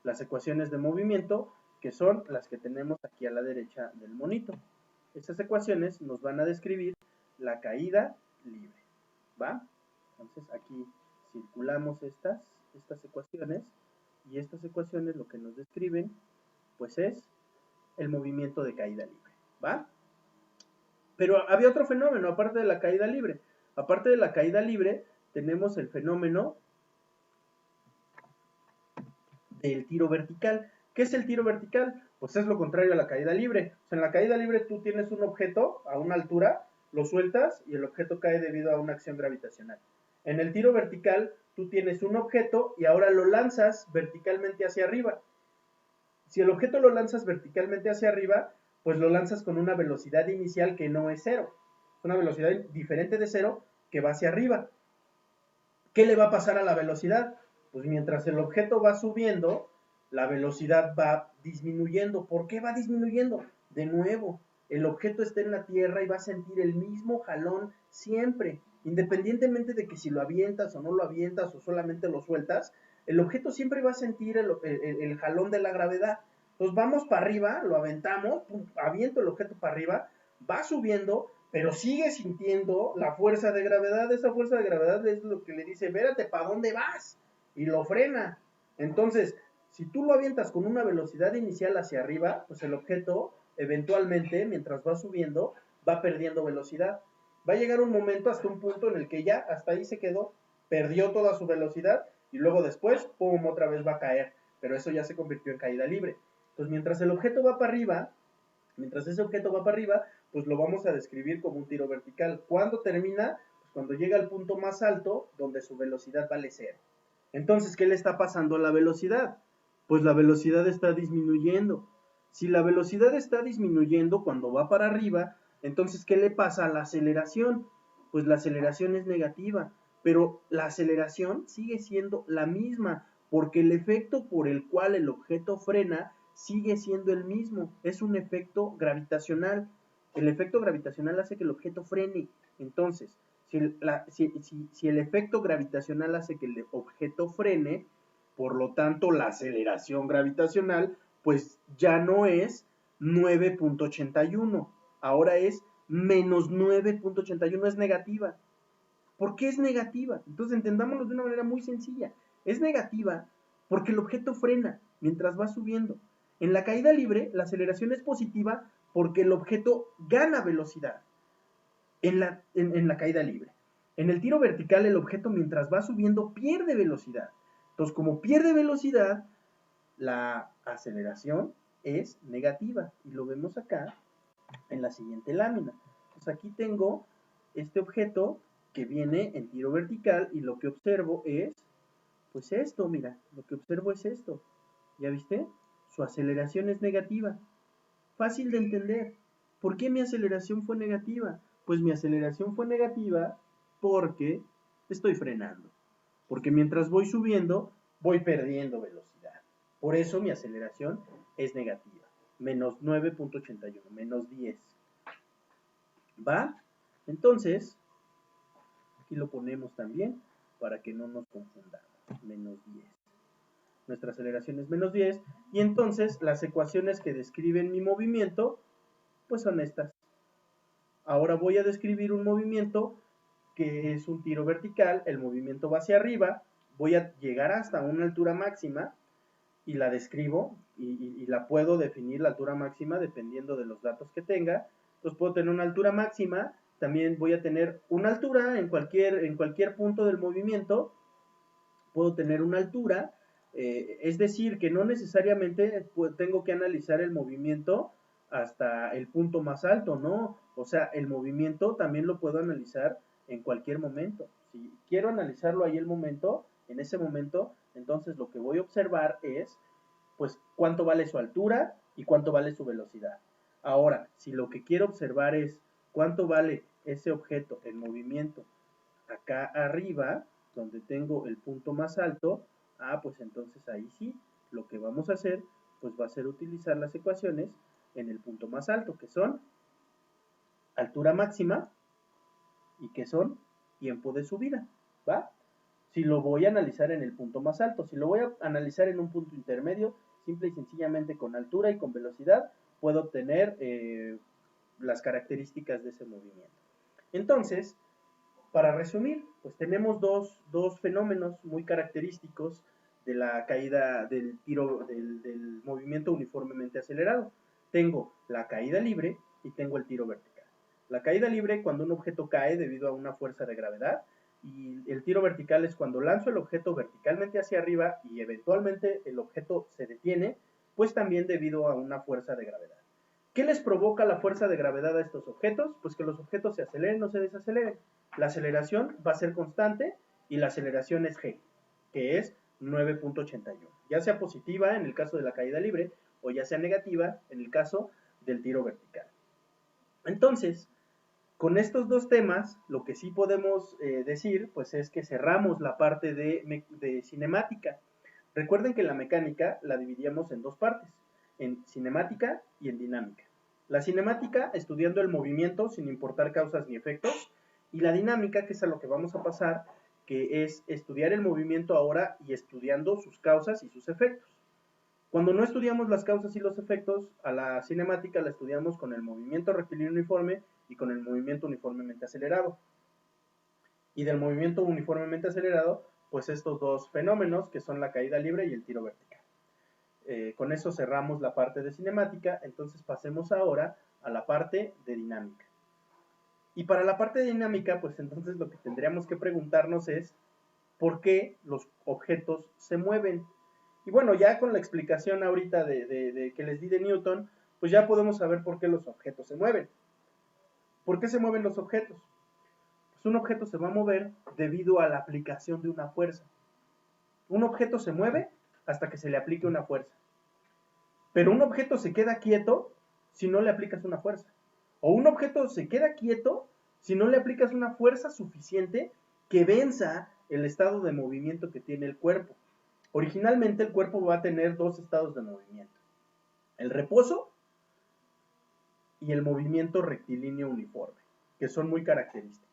Las ecuaciones de movimiento que son las que tenemos aquí a la derecha del monito. Estas ecuaciones nos van a describir la caída libre, ¿va? Entonces aquí circulamos estas ecuaciones y estas ecuaciones lo que nos describen pues es el movimiento de caída libre, ¿va? Pero había otro fenómeno aparte de la caída libre. Aparte de la caída libre tenemos el fenómeno del tiro vertical. ¿Qué es el tiro vertical? Pues es lo contrario a la caída libre. O sea, en la caída libre tú tienes un objeto a una altura, lo sueltas y el objeto cae debido a una acción gravitacional. En el tiro vertical tú tienes un objeto y ahora lo lanzas verticalmente hacia arriba. Si el objeto lo lanzas verticalmente hacia arriba, pues lo lanzas con una velocidad inicial que no es cero. Es una velocidad diferente de cero que va hacia arriba. ¿Qué le va a pasar a la velocidad? Pues mientras el objeto va subiendo, la velocidad va disminuyendo. ¿Por qué va disminuyendo? De nuevo, el objeto está en la Tierra y va a sentir el mismo jalón siempre, independientemente de que si lo avientas o no lo avientas o solamente lo sueltas, el objeto siempre va a sentir el jalón de la gravedad. Entonces vamos para arriba, lo aventamos, aviento el objeto para arriba, va subiendo, pero sigue sintiendo la fuerza de gravedad. Esa fuerza de gravedad es lo que le dice, espérate, ¿para dónde vas? Y lo frena. Entonces, si tú lo avientas con una velocidad inicial hacia arriba, pues el objeto eventualmente, mientras va subiendo, va perdiendo velocidad. Va a llegar un momento hasta un punto en el que ya hasta ahí se quedó, perdió toda su velocidad y luego después, pum, otra vez va a caer. Pero eso ya se convirtió en caída libre. Entonces, mientras el objeto va para arriba, mientras ese objeto va para arriba, pues lo vamos a describir como un tiro vertical. ¿Cuándo termina? Pues cuando llega al punto más alto, donde su velocidad vale cero. Entonces, ¿qué le está pasando a la velocidad? Pues la velocidad está disminuyendo. Si la velocidad está disminuyendo cuando va para arriba, entonces, ¿qué le pasa a la aceleración? Pues la aceleración es negativa, pero la aceleración sigue siendo la misma, porque el efecto por el cual el objeto frena sigue siendo el mismo, es un efecto gravitacional. El efecto gravitacional hace que el objeto frene. Entonces, si el efecto gravitacional hace que el objeto frene, por lo tanto la aceleración gravitacional, pues ya no es 9.81, ahora es menos 9.81, es negativa. ¿Por qué es negativa? Entonces entendámoslo de una manera muy sencilla. Es negativa porque el objeto frena mientras va subiendo. En la caída libre, la aceleración es positiva porque el objeto gana velocidad en la caída libre. En el tiro vertical, el objeto mientras va subiendo pierde velocidad. Entonces, como pierde velocidad, la aceleración es negativa. Y lo vemos acá en la siguiente lámina. Entonces, aquí tengo este objeto que viene en tiro vertical y lo que observo es, pues esto, mira, lo que observo es esto. ¿Ya viste? Su aceleración es negativa. Fácil de entender. ¿Por qué mi aceleración fue negativa? Pues mi aceleración fue negativa porque estoy frenando. Porque mientras voy subiendo, voy perdiendo velocidad. Por eso mi aceleración es negativa. Menos 9.81, menos 10. ¿Va? Entonces, aquí lo ponemos también para que no nos confundamos. Menos 10. Nuestra aceleración es menos 10. Y entonces las ecuaciones que describen mi movimiento, pues son estas. Ahora voy a describir un movimiento que es un tiro vertical. El movimiento va hacia arriba. Voy a llegar hasta una altura máxima y la describo y la puedo definir la altura máxima dependiendo de los datos que tenga. Entonces puedo tener una altura máxima también voy a tener una altura en cualquier punto del movimiento, puedo tener una altura, es decir, que no necesariamente tengo que analizar el movimiento hasta el punto más alto, ¿no? O sea, el movimiento también lo puedo analizar en cualquier momento. Si quiero analizarlo ahí en ese momento, entonces lo que voy a observar es, pues, cuánto vale su altura y cuánto vale su velocidad. Ahora, si lo que quiero observar es cuánto vale ese objeto en movimiento acá arriba, donde tengo el punto más alto, pues entonces ahí sí, lo que vamos a hacer, pues va a ser utilizar las ecuaciones en el punto más alto, que son altura máxima y que son tiempo de subida, ¿va? Si lo voy a analizar en el punto más alto, si lo voy a analizar en un punto intermedio, simple y sencillamente con altura y con velocidad, puedo obtener las características de ese movimiento. Entonces, para resumir, pues tenemos dos fenómenos muy característicos de la caída del tiro del movimiento uniformemente acelerado. Tengo la caída libre y tengo el tiro vertical. La caída libre cuando un objeto cae debido a una fuerza de gravedad, y el tiro vertical es cuando lanzo el objeto verticalmente hacia arriba y eventualmente el objeto se detiene, pues también debido a una fuerza de gravedad. ¿Qué les provoca la fuerza de gravedad a estos objetos? Pues que los objetos se aceleren o se desaceleren. La aceleración va a ser constante y la aceleración es g, que es 9.81, ya sea positiva en el caso de la caída libre o ya sea negativa en el caso del tiro vertical. Entonces, con estos dos temas, lo que sí podemos decir, pues es que cerramos la parte de cinemática. Recuerden que la mecánica la dividíamos en dos partes, en cinemática y en dinámica. La cinemática, estudiando el movimiento sin importar causas ni efectos, y la dinámica, que es a lo que vamos a pasar, que es estudiar el movimiento ahora y estudiando sus causas y sus efectos. Cuando no estudiamos las causas y los efectos, a la cinemática la estudiamos con el movimiento rectilíneo uniforme y con el movimiento uniformemente acelerado. Y del movimiento uniformemente acelerado, pues estos dos fenómenos, que son la caída libre y el tiro vertical. Con eso cerramos la parte de cinemática, entonces pasemos ahora a la parte de dinámica. Y para la parte de dinámica, pues entonces lo que tendríamos que preguntarnos es, ¿por qué los objetos se mueven? Y bueno, ya con la explicación ahorita de que les di de Newton, pues ya podemos saber por qué los objetos se mueven. ¿Por qué se mueven los objetos? Pues un objeto se va a mover debido a la aplicación de una fuerza. Un objeto se mueve hasta que se le aplique una fuerza. Pero un objeto se queda quieto si no le aplicas una fuerza. O un objeto se queda quieto si no le aplicas una fuerza suficiente que venza el estado de movimiento que tiene el cuerpo. Originalmente el cuerpo va a tener dos estados de movimiento: el reposo y el movimiento rectilíneo uniforme, que son muy característicos.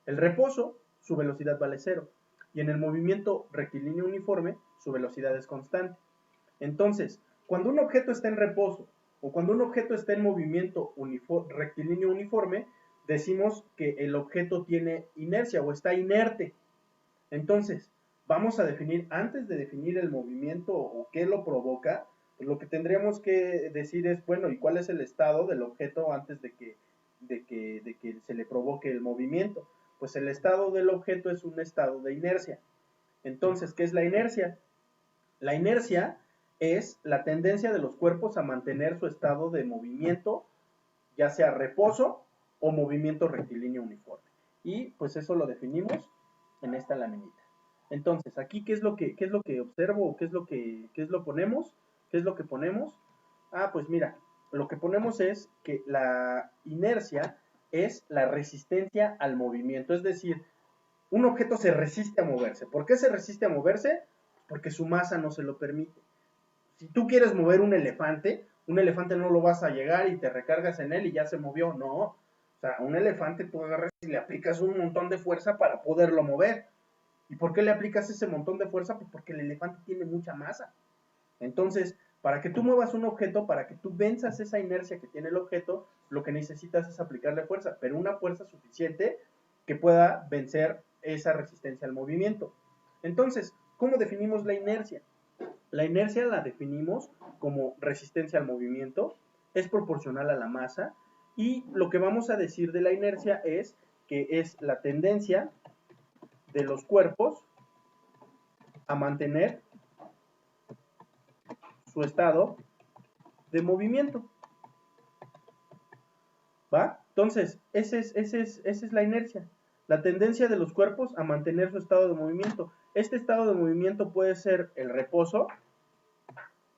El reposo, su velocidad vale 0, y en el movimiento rectilíneo uniforme, su velocidad es constante. Entonces, cuando un objeto está en reposo o cuando un objeto está en movimiento rectilíneo uniforme, decimos que el objeto tiene inercia o está inerte. Entonces, vamos a definir, antes de definir el movimiento o qué lo provoca, pues lo que tendríamos que decir es, bueno, ¿y cuál es el estado del objeto antes de que se le provoque el movimiento? Pues el estado del objeto es un estado de inercia. Entonces, ¿qué es la inercia? La inercia es la tendencia de los cuerpos a mantener su estado de movimiento, ya sea reposo o movimiento rectilíneo uniforme. Y pues eso lo definimos en esta laminita. Entonces, aquí, ¿qué es lo que observo o qué es lo ponemos? ¿Qué es lo que ponemos? Pues mira, lo que ponemos es que la inercia es la resistencia al movimiento, es decir, un objeto se resiste a moverse. ¿Por qué se resiste a moverse? Porque su masa no se lo permite. Si tú quieres mover un elefante no lo vas a llegar y te recargas en él y ya se movió, no. O sea, un elefante tú agarras y le aplicas un montón de fuerza para poderlo mover. ¿Y por qué le aplicas ese montón de fuerza? Pues porque el elefante tiene mucha masa. Entonces, para que tú muevas un objeto, para que tú venzas esa inercia que tiene el objeto, lo que necesitas es aplicarle fuerza, pero una fuerza suficiente que pueda vencer esa resistencia al movimiento. Entonces, ¿cómo definimos la inercia? La inercia la definimos como resistencia al movimiento, es proporcional a la masa Y lo que vamos a decir de la inercia es que es la tendencia de los cuerpos a mantener su estado de movimiento. ¿Va? Entonces, esa es la inercia. La tendencia de los cuerpos a mantener su estado de movimiento. Este estado de movimiento puede ser el reposo,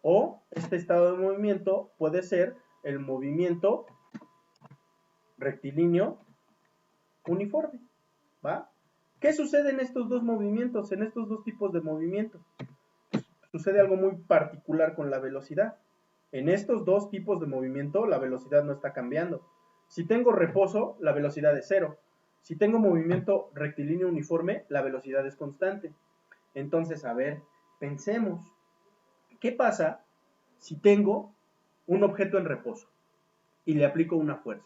o este estado de movimiento puede ser el movimiento rectilíneo uniforme. ¿Va? ¿Qué sucede en estos dos movimientos, en estos dos tipos de movimientos? Sucede algo muy particular con la velocidad. En estos dos tipos de movimiento, la velocidad no está cambiando. Si tengo reposo, la velocidad es cero. Si tengo movimiento rectilíneo uniforme, la velocidad es constante. Entonces, a ver, pensemos, ¿qué pasa si tengo un objeto en reposo y le aplico una fuerza?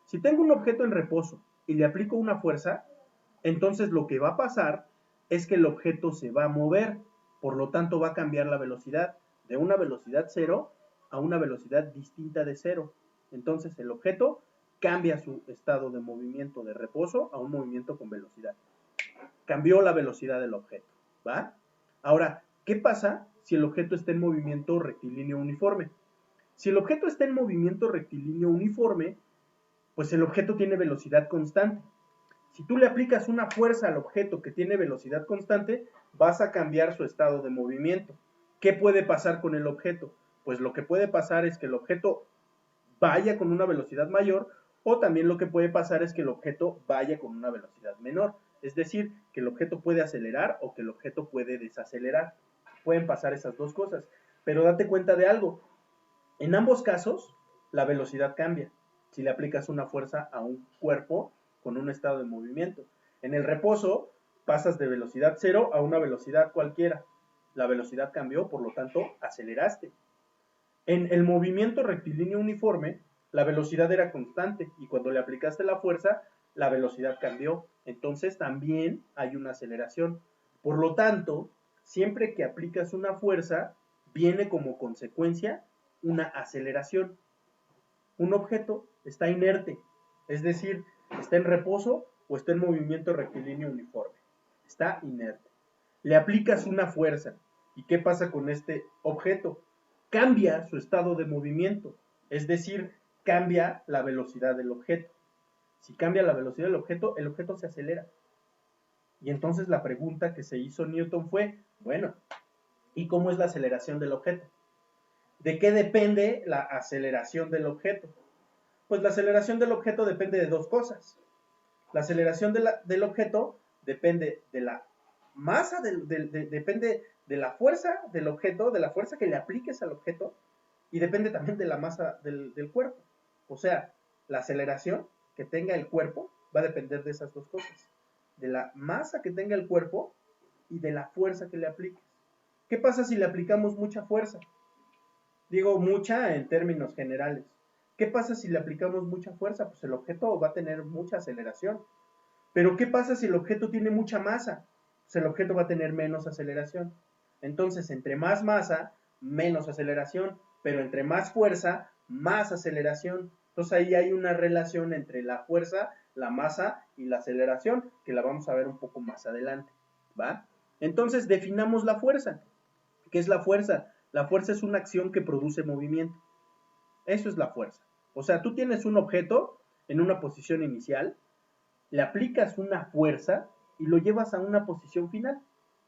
Si tengo un objeto en reposo y le aplico una fuerza, entonces lo que va a pasar es que el objeto se va a mover, por lo tanto va a cambiar la velocidad de una velocidad cero a una velocidad distinta de cero. Entonces el objeto cambia su estado de movimiento de reposo a un movimiento con velocidad. Cambió la velocidad del objeto, ¿va? Ahora, ¿qué pasa si el objeto está en movimiento rectilíneo uniforme? Si el objeto está en movimiento rectilíneo uniforme, pues el objeto tiene velocidad constante. Si tú le aplicas una fuerza al objeto que tiene velocidad constante, vas a cambiar su estado de movimiento. ¿Qué puede pasar con el objeto? Pues lo que puede pasar es que el objeto vaya con una velocidad mayor, o también lo que puede pasar es que el objeto vaya con una velocidad menor. Es decir, que el objeto puede acelerar o que el objeto puede desacelerar. Pueden pasar esas dos cosas. Pero date cuenta de algo. En ambos casos, la velocidad cambia si le aplicas una fuerza a un cuerpo con un estado de movimiento. En el reposo, pasas de velocidad cero a una velocidad cualquiera. La velocidad cambió, por lo tanto, aceleraste. En el movimiento rectilíneo uniforme, la velocidad era constante y cuando le aplicaste la fuerza, la velocidad cambió. Entonces también hay una aceleración. Por lo tanto, siempre que aplicas una fuerza, viene como consecuencia una aceleración. Un objeto está inerte, es decir, está en reposo o está en movimiento rectilíneo uniforme. Está inerte. Le aplicas una fuerza. ¿Y qué pasa con este objeto? Cambia su estado de movimiento, es decir, cambia la velocidad del objeto. Si cambia la velocidad del objeto, el objeto se acelera. Y entonces la pregunta que se hizo Newton fue, bueno, ¿y cómo es la aceleración del objeto? ¿De qué depende la aceleración del objeto? Pues la aceleración del objeto depende de dos cosas. La aceleración del objeto depende de la masa, depende de la fuerza del objeto, de la fuerza que le apliques al objeto, y depende también de la masa del cuerpo. O sea, la aceleración que tenga el cuerpo va a depender de esas dos cosas. De la masa que tenga el cuerpo y de la fuerza que le apliques. ¿Qué pasa si le aplicamos mucha fuerza? Digo mucha en términos generales. ¿Qué pasa si le aplicamos mucha fuerza? Pues el objeto va a tener mucha aceleración. Pero ¿qué pasa si el objeto tiene mucha masa? Pues el objeto va a tener menos aceleración. Entonces, entre más masa, menos aceleración, pero entre más fuerza, más aceleración. Entonces ahí hay una relación entre la fuerza, la masa y la aceleración, que la vamos a ver un poco más adelante, ¿va? Entonces definamos la fuerza. ¿Qué es la fuerza? La fuerza es una acción que produce movimiento. Eso es la fuerza. O sea, tú tienes un objeto en una posición inicial, le aplicas una fuerza y lo llevas a una posición final.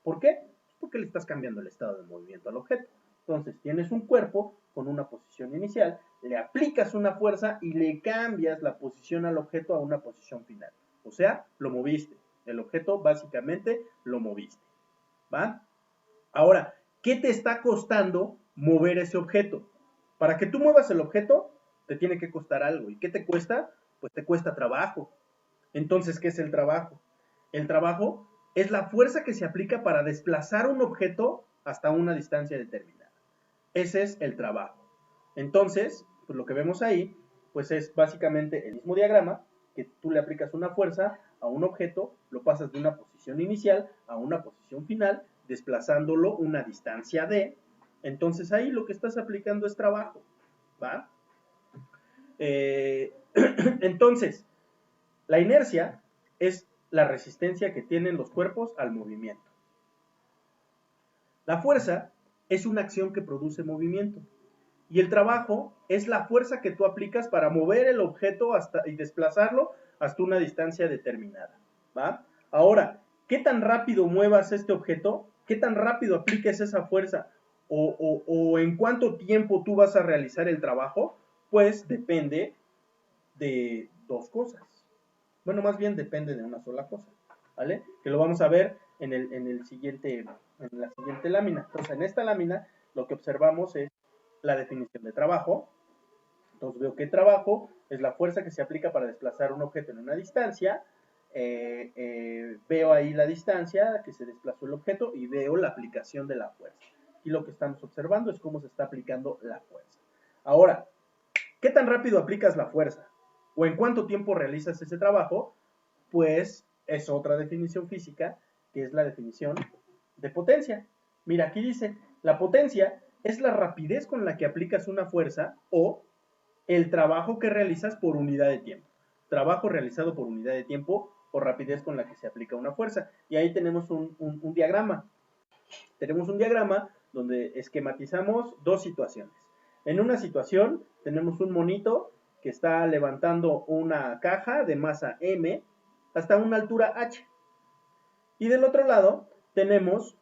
¿Por qué? Porque le estás cambiando el estado de movimiento al objeto. Entonces, tienes un cuerpo con una posición inicial, le aplicas una fuerza y le cambias la posición al objeto a una posición final. O sea, lo moviste. El objeto básicamente lo moviste. ¿Va? Ahora, ¿qué te está costando mover ese objeto? Para que tú muevas el objeto, te tiene que costar algo. ¿Y qué te cuesta? Pues te cuesta trabajo. Entonces, ¿qué es el trabajo? El trabajo es la fuerza que se aplica para desplazar un objeto hasta una distancia determinada. Ese es el trabajo. Entonces, pues lo que vemos ahí, pues es básicamente el mismo diagrama, que tú le aplicas una fuerza a un objeto, lo pasas de una posición inicial a una posición final, desplazándolo una distancia d. Entonces ahí lo que estás aplicando es trabajo, ¿va? Entonces, la inercia es la resistencia que tienen los cuerpos al movimiento. La fuerza es una acción que produce movimiento. Y el trabajo es la fuerza que tú aplicas para mover el objeto y desplazarlo hasta una distancia determinada, ¿va? Ahora, ¿qué tan rápido muevas este objeto? ¿Qué tan rápido apliques esa fuerza? ¿O en cuánto tiempo tú vas a realizar el trabajo? Pues depende de dos cosas. Bueno, más bien depende de una sola cosa, ¿vale? Que lo vamos a ver en la siguiente lámina. Entonces, en esta lámina lo que observamos es la definición de trabajo. Entonces veo que trabajo es la fuerza que se aplica para desplazar un objeto en una distancia. Veo ahí la distancia que se desplazó el objeto y veo la aplicación de la fuerza. Aquí lo que estamos observando es cómo se está aplicando la fuerza. Ahora, ¿qué tan rápido aplicas la fuerza? ¿O en cuánto tiempo realizas ese trabajo? Pues es otra definición física, que es la definición de potencia. Mira, aquí dice, la potencia es la rapidez con la que aplicas una fuerza o el trabajo que realizas por unidad de tiempo. Trabajo realizado por unidad de tiempo o rapidez con la que se aplica una fuerza. Y ahí tenemos un diagrama. Tenemos un diagrama donde esquematizamos dos situaciones. En una situación tenemos un monito que está levantando una caja de masa M hasta una altura H. Y del otro lado tenemos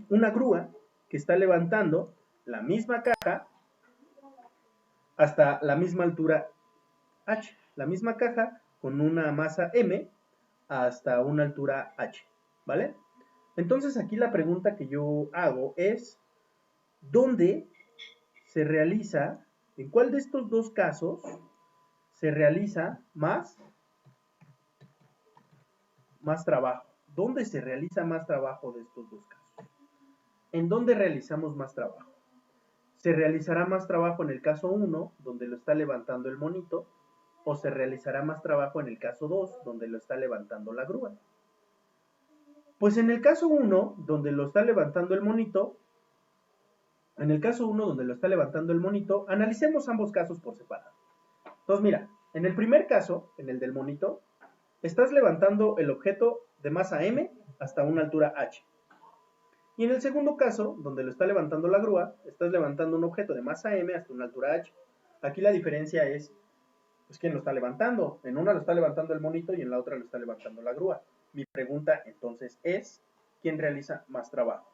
una grúa que está levantando la misma caja hasta la misma altura H. La misma caja con una masa M hasta una altura H. ¿Vale? Entonces aquí la pregunta que yo hago es, ¿dónde se realiza, en cuál de estos dos casos se realiza más trabajo? ¿Dónde se realiza más trabajo de estos dos casos? ¿En dónde realizamos más trabajo? ¿Se realizará más trabajo en el caso 1, donde lo está levantando el monito? ¿O se realizará más trabajo en el caso 2, donde lo está levantando la grúa? Pues en el caso 1, donde lo está levantando el monito, analicemos ambos casos por separado. Entonces, mira, en el primer caso, en el del monito, estás levantando el objeto de masa M hasta una altura H. Y en el segundo caso, donde lo está levantando la grúa, estás levantando un objeto de masa M hasta una altura H. Aquí la diferencia es, pues, ¿quién lo está levantando? En una lo está levantando el monito y en la otra lo está levantando la grúa. Mi pregunta entonces es, ¿quién realiza más trabajo?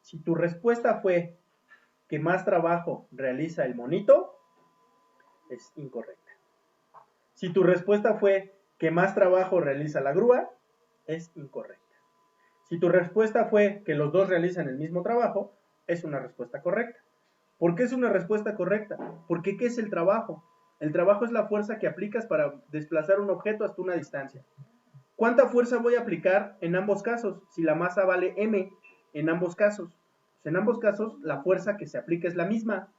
Si tu respuesta fue que más trabajo realiza el monito, es incorrecta. Si tu respuesta fue que más trabajo realiza la grúa, es incorrecta. Si tu respuesta fue que los dos realizan el mismo trabajo, es una respuesta correcta. ¿Por qué es una respuesta correcta? Porque ¿qué es el trabajo? El trabajo es la fuerza que aplicas para desplazar un objeto hasta una distancia. ¿Cuánta fuerza voy a aplicar en ambos casos? Si la masa vale m en ambos casos. Pues en ambos casos la fuerza que se aplica es la misma.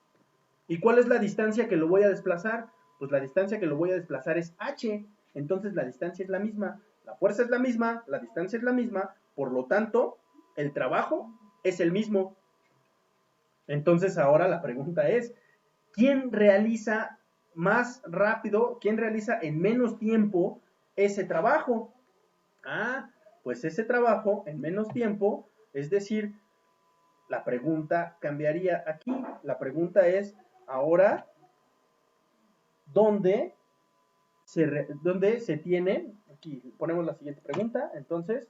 ¿Y cuál es la distancia que lo voy a desplazar? Pues la distancia que lo voy a desplazar es h. Entonces la distancia es la misma, la fuerza es la misma, la distancia es la misma, por lo tanto, el trabajo es el mismo. Entonces ahora la pregunta es, ¿quién realiza más rápido, quién realiza en menos tiempo ese trabajo? Ah, pues ese trabajo en menos tiempo, es decir, la pregunta cambiaría aquí. La pregunta es, ahora, ¿dónde se tiene, aquí ponemos la siguiente pregunta, entonces,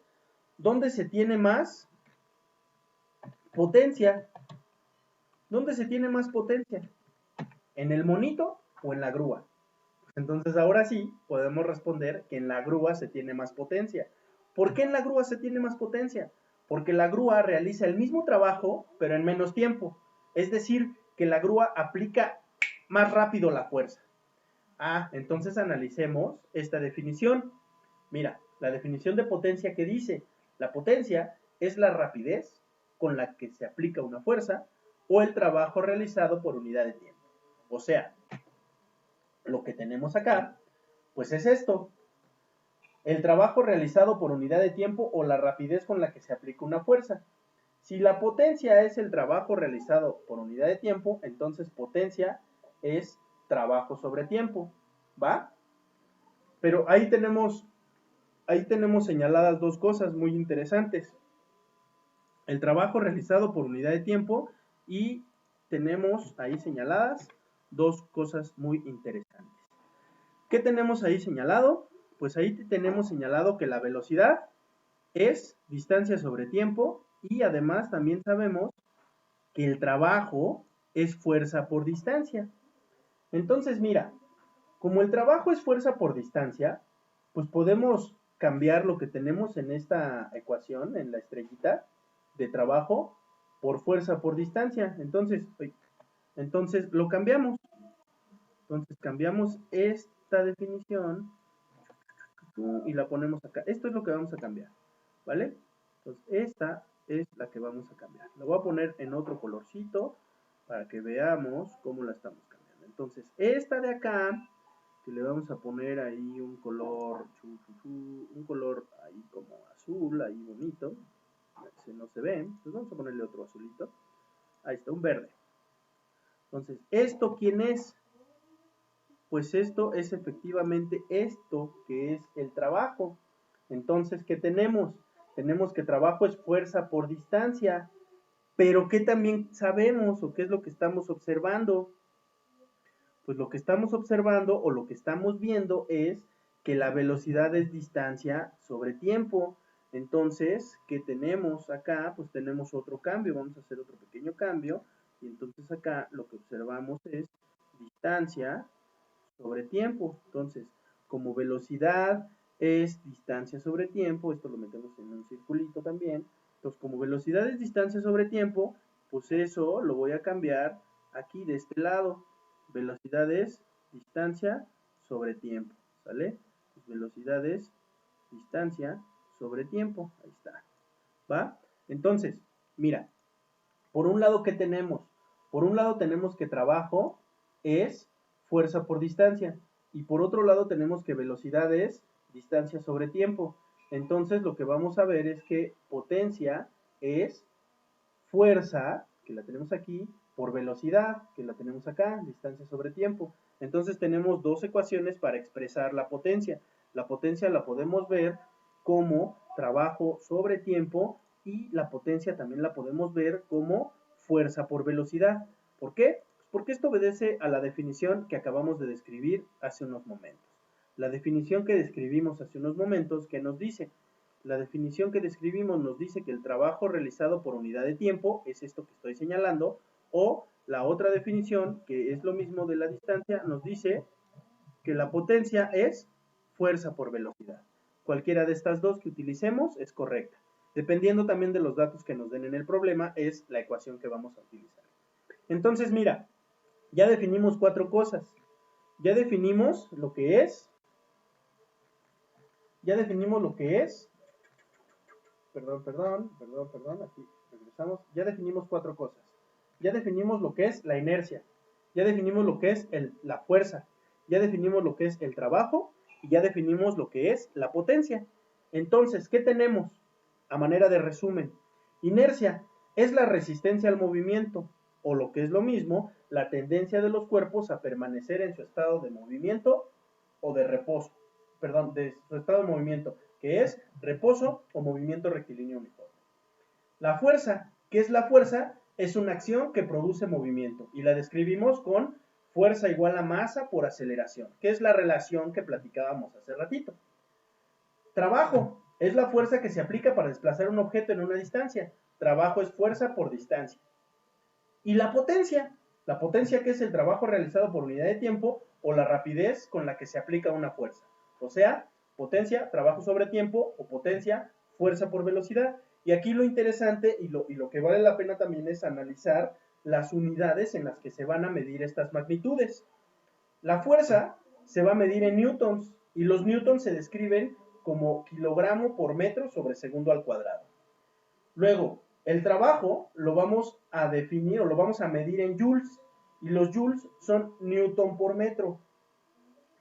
¿dónde se tiene más potencia? ¿Dónde se tiene más potencia? ¿En el monito o en la grúa? Entonces ahora sí podemos responder que en la grúa se tiene más potencia. ¿Por qué en la grúa se tiene más potencia? Porque la grúa realiza el mismo trabajo, pero en menos tiempo. Es decir, que la grúa aplica más rápido la fuerza. Ah, entonces analicemos esta definición. Mira, la definición de potencia que dice, la potencia es la rapidez con la que se aplica una fuerza o el trabajo realizado por unidad de tiempo. O sea, lo que tenemos acá, pues es esto, el trabajo realizado por unidad de tiempo o la rapidez con la que se aplica una fuerza. Si la potencia es el trabajo realizado por unidad de tiempo, entonces potencia es trabajo sobre tiempo, ¿va? Pero ahí tenemos señaladas dos cosas muy interesantes. El trabajo realizado por unidad de tiempo y tenemos ahí señaladas dos cosas muy interesantes. ¿Qué tenemos ahí señalado? Pues ahí tenemos señalado que la velocidad es distancia sobre tiempo y además también sabemos que el trabajo es fuerza por distancia. Entonces, mira, como el trabajo es fuerza por distancia, pues podemos cambiar lo que tenemos en esta ecuación, en la estrellita de trabajo, por fuerza por distancia. Entonces lo cambiamos. Entonces cambiamos esta definición y la ponemos acá. Esto es lo que vamos a cambiar, ¿vale? Entonces esta es la que vamos a cambiar. La voy a poner en otro colorcito para que veamos cómo la estamos cambiando. Entonces esta de acá, que le vamos a poner ahí un color, un color ahí como azul, ahí bonito, si no se ven, pues vamos a ponerle otro azulito. Ahí está, un verde. Entonces, ¿esto quién es? Pues esto es efectivamente esto que es el trabajo. Entonces, ¿qué tenemos? Tenemos que trabajo es fuerza por distancia, pero ¿qué también sabemos o qué es lo que estamos observando? Pues lo que estamos observando o lo que estamos viendo es que la velocidad es distancia sobre tiempo. Entonces, ¿qué tenemos acá? Pues tenemos otro cambio, vamos a hacer otro pequeño cambio y entonces acá lo que observamos es distancia sobre tiempo. Entonces, como velocidad es distancia sobre tiempo, esto lo metemos en un circulito también. Entonces, como velocidad es distancia sobre tiempo, pues eso lo voy a cambiar aquí de este lado. Velocidad es distancia sobre tiempo, ¿sale? Pues velocidad es distancia sobre tiempo, ahí está, ¿va? Entonces, mira, por un lado, ¿qué tenemos? Por un lado tenemos que trabajo es fuerza por distancia y por otro lado tenemos que velocidad es distancia sobre tiempo. Entonces lo que vamos a ver es que potencia es fuerza, que la tenemos aquí, por velocidad, que la tenemos acá, distancia sobre tiempo. Entonces tenemos dos ecuaciones para expresar la potencia. La potencia la podemos ver como trabajo sobre tiempo y la potencia también la podemos ver como fuerza por velocidad. ¿Por qué? Pues porque esto obedece a la definición que acabamos de describir hace unos momentos. La definición que describimos hace unos momentos, ¿qué nos dice? La definición que describimos nos dice que el trabajo realizado por unidad de tiempo es esto que estoy señalando, o la otra definición, que es lo mismo de la distancia, nos dice que la potencia es fuerza por velocidad. Cualquiera de estas dos que utilicemos es correcta. Dependiendo también de los datos que nos den en el problema, es la ecuación que vamos a utilizar. Entonces, mira, ya definimos cuatro cosas. Ya definimos lo que es. Ya definimos lo que es. Perdón, aquí regresamos. Ya definimos cuatro cosas. Ya definimos lo que es la inercia. Ya definimos lo que es la fuerza. Ya definimos lo que es el trabajo. Y ya definimos lo que es la potencia. Entonces, ¿qué tenemos? A manera de resumen. Inercia es la resistencia al movimiento, o lo que es lo mismo, la tendencia de los cuerpos a permanecer en su estado de movimiento o de reposo. Perdón, de su estado de movimiento, que es reposo o movimiento rectilíneo uniforme. La fuerza, ¿qué es la fuerza? Es una acción que produce movimiento y la describimos con fuerza igual a masa por aceleración, que es la relación que platicábamos hace ratito. Trabajo es la fuerza que se aplica para desplazar un objeto en una distancia. Trabajo es fuerza por distancia. Y la potencia que es el trabajo realizado por unidad de tiempo o la rapidez con la que se aplica una fuerza. O sea, potencia, trabajo sobre tiempo, o potencia, fuerza por velocidad. Y aquí lo interesante y lo que vale la pena también es analizar las unidades en las que se van a medir estas magnitudes. La fuerza se va a medir en newtons y los newtons se describen como kilogramo por metro sobre segundo al cuadrado. Luego, el trabajo lo vamos a definir o lo vamos a medir en joules y los joules son newton por metro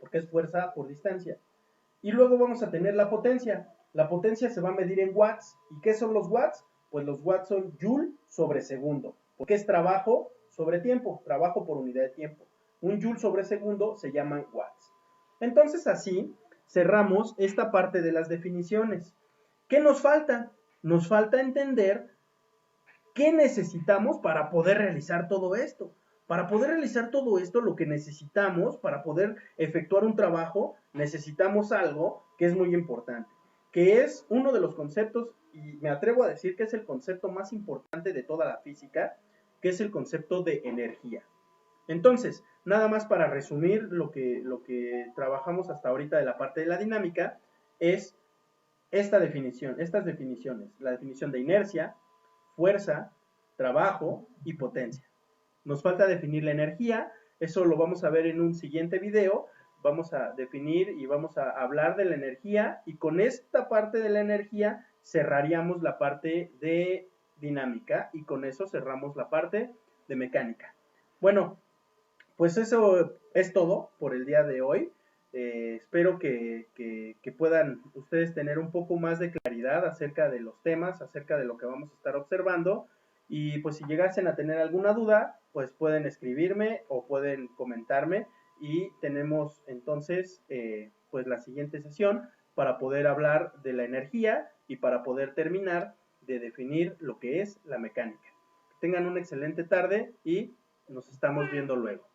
porque es fuerza por distancia. Y luego vamos a tener la potencia. La potencia se va a medir en watts. ¿Y qué son los watts? Pues los watts son joule sobre segundo, porque es trabajo sobre tiempo, trabajo por unidad de tiempo. Un joule sobre segundo se llaman watts. Entonces así cerramos esta parte de las definiciones. ¿Qué nos falta? Nos falta entender qué necesitamos para poder realizar todo esto. Para poder realizar todo esto, lo que necesitamos, para poder efectuar un trabajo, necesitamos algo que es muy importante, que es uno de los conceptos, y me atrevo a decir que es el concepto más importante de toda la física, que es el concepto de energía. Entonces, nada más para resumir lo que trabajamos hasta ahorita de la parte de la dinámica, es estas definiciones, la definición de inercia, fuerza, trabajo y potencia. Nos falta definir la energía, eso lo vamos a ver en un siguiente video, vamos a definir y vamos a hablar de la energía y con esta parte de la energía cerraríamos la parte de dinámica y con eso cerramos la parte de mecánica. Bueno, pues eso es todo por el día de hoy. Espero que puedan ustedes tener un poco más de claridad acerca de los temas, acerca de lo que vamos a estar observando. Y pues si llegasen a tener alguna duda, pues pueden escribirme o pueden comentarme y tenemos entonces pues la siguiente sesión para poder hablar de la energía y para poder terminar de definir lo que es la mecánica. Que tengan una excelente tarde y nos estamos viendo luego.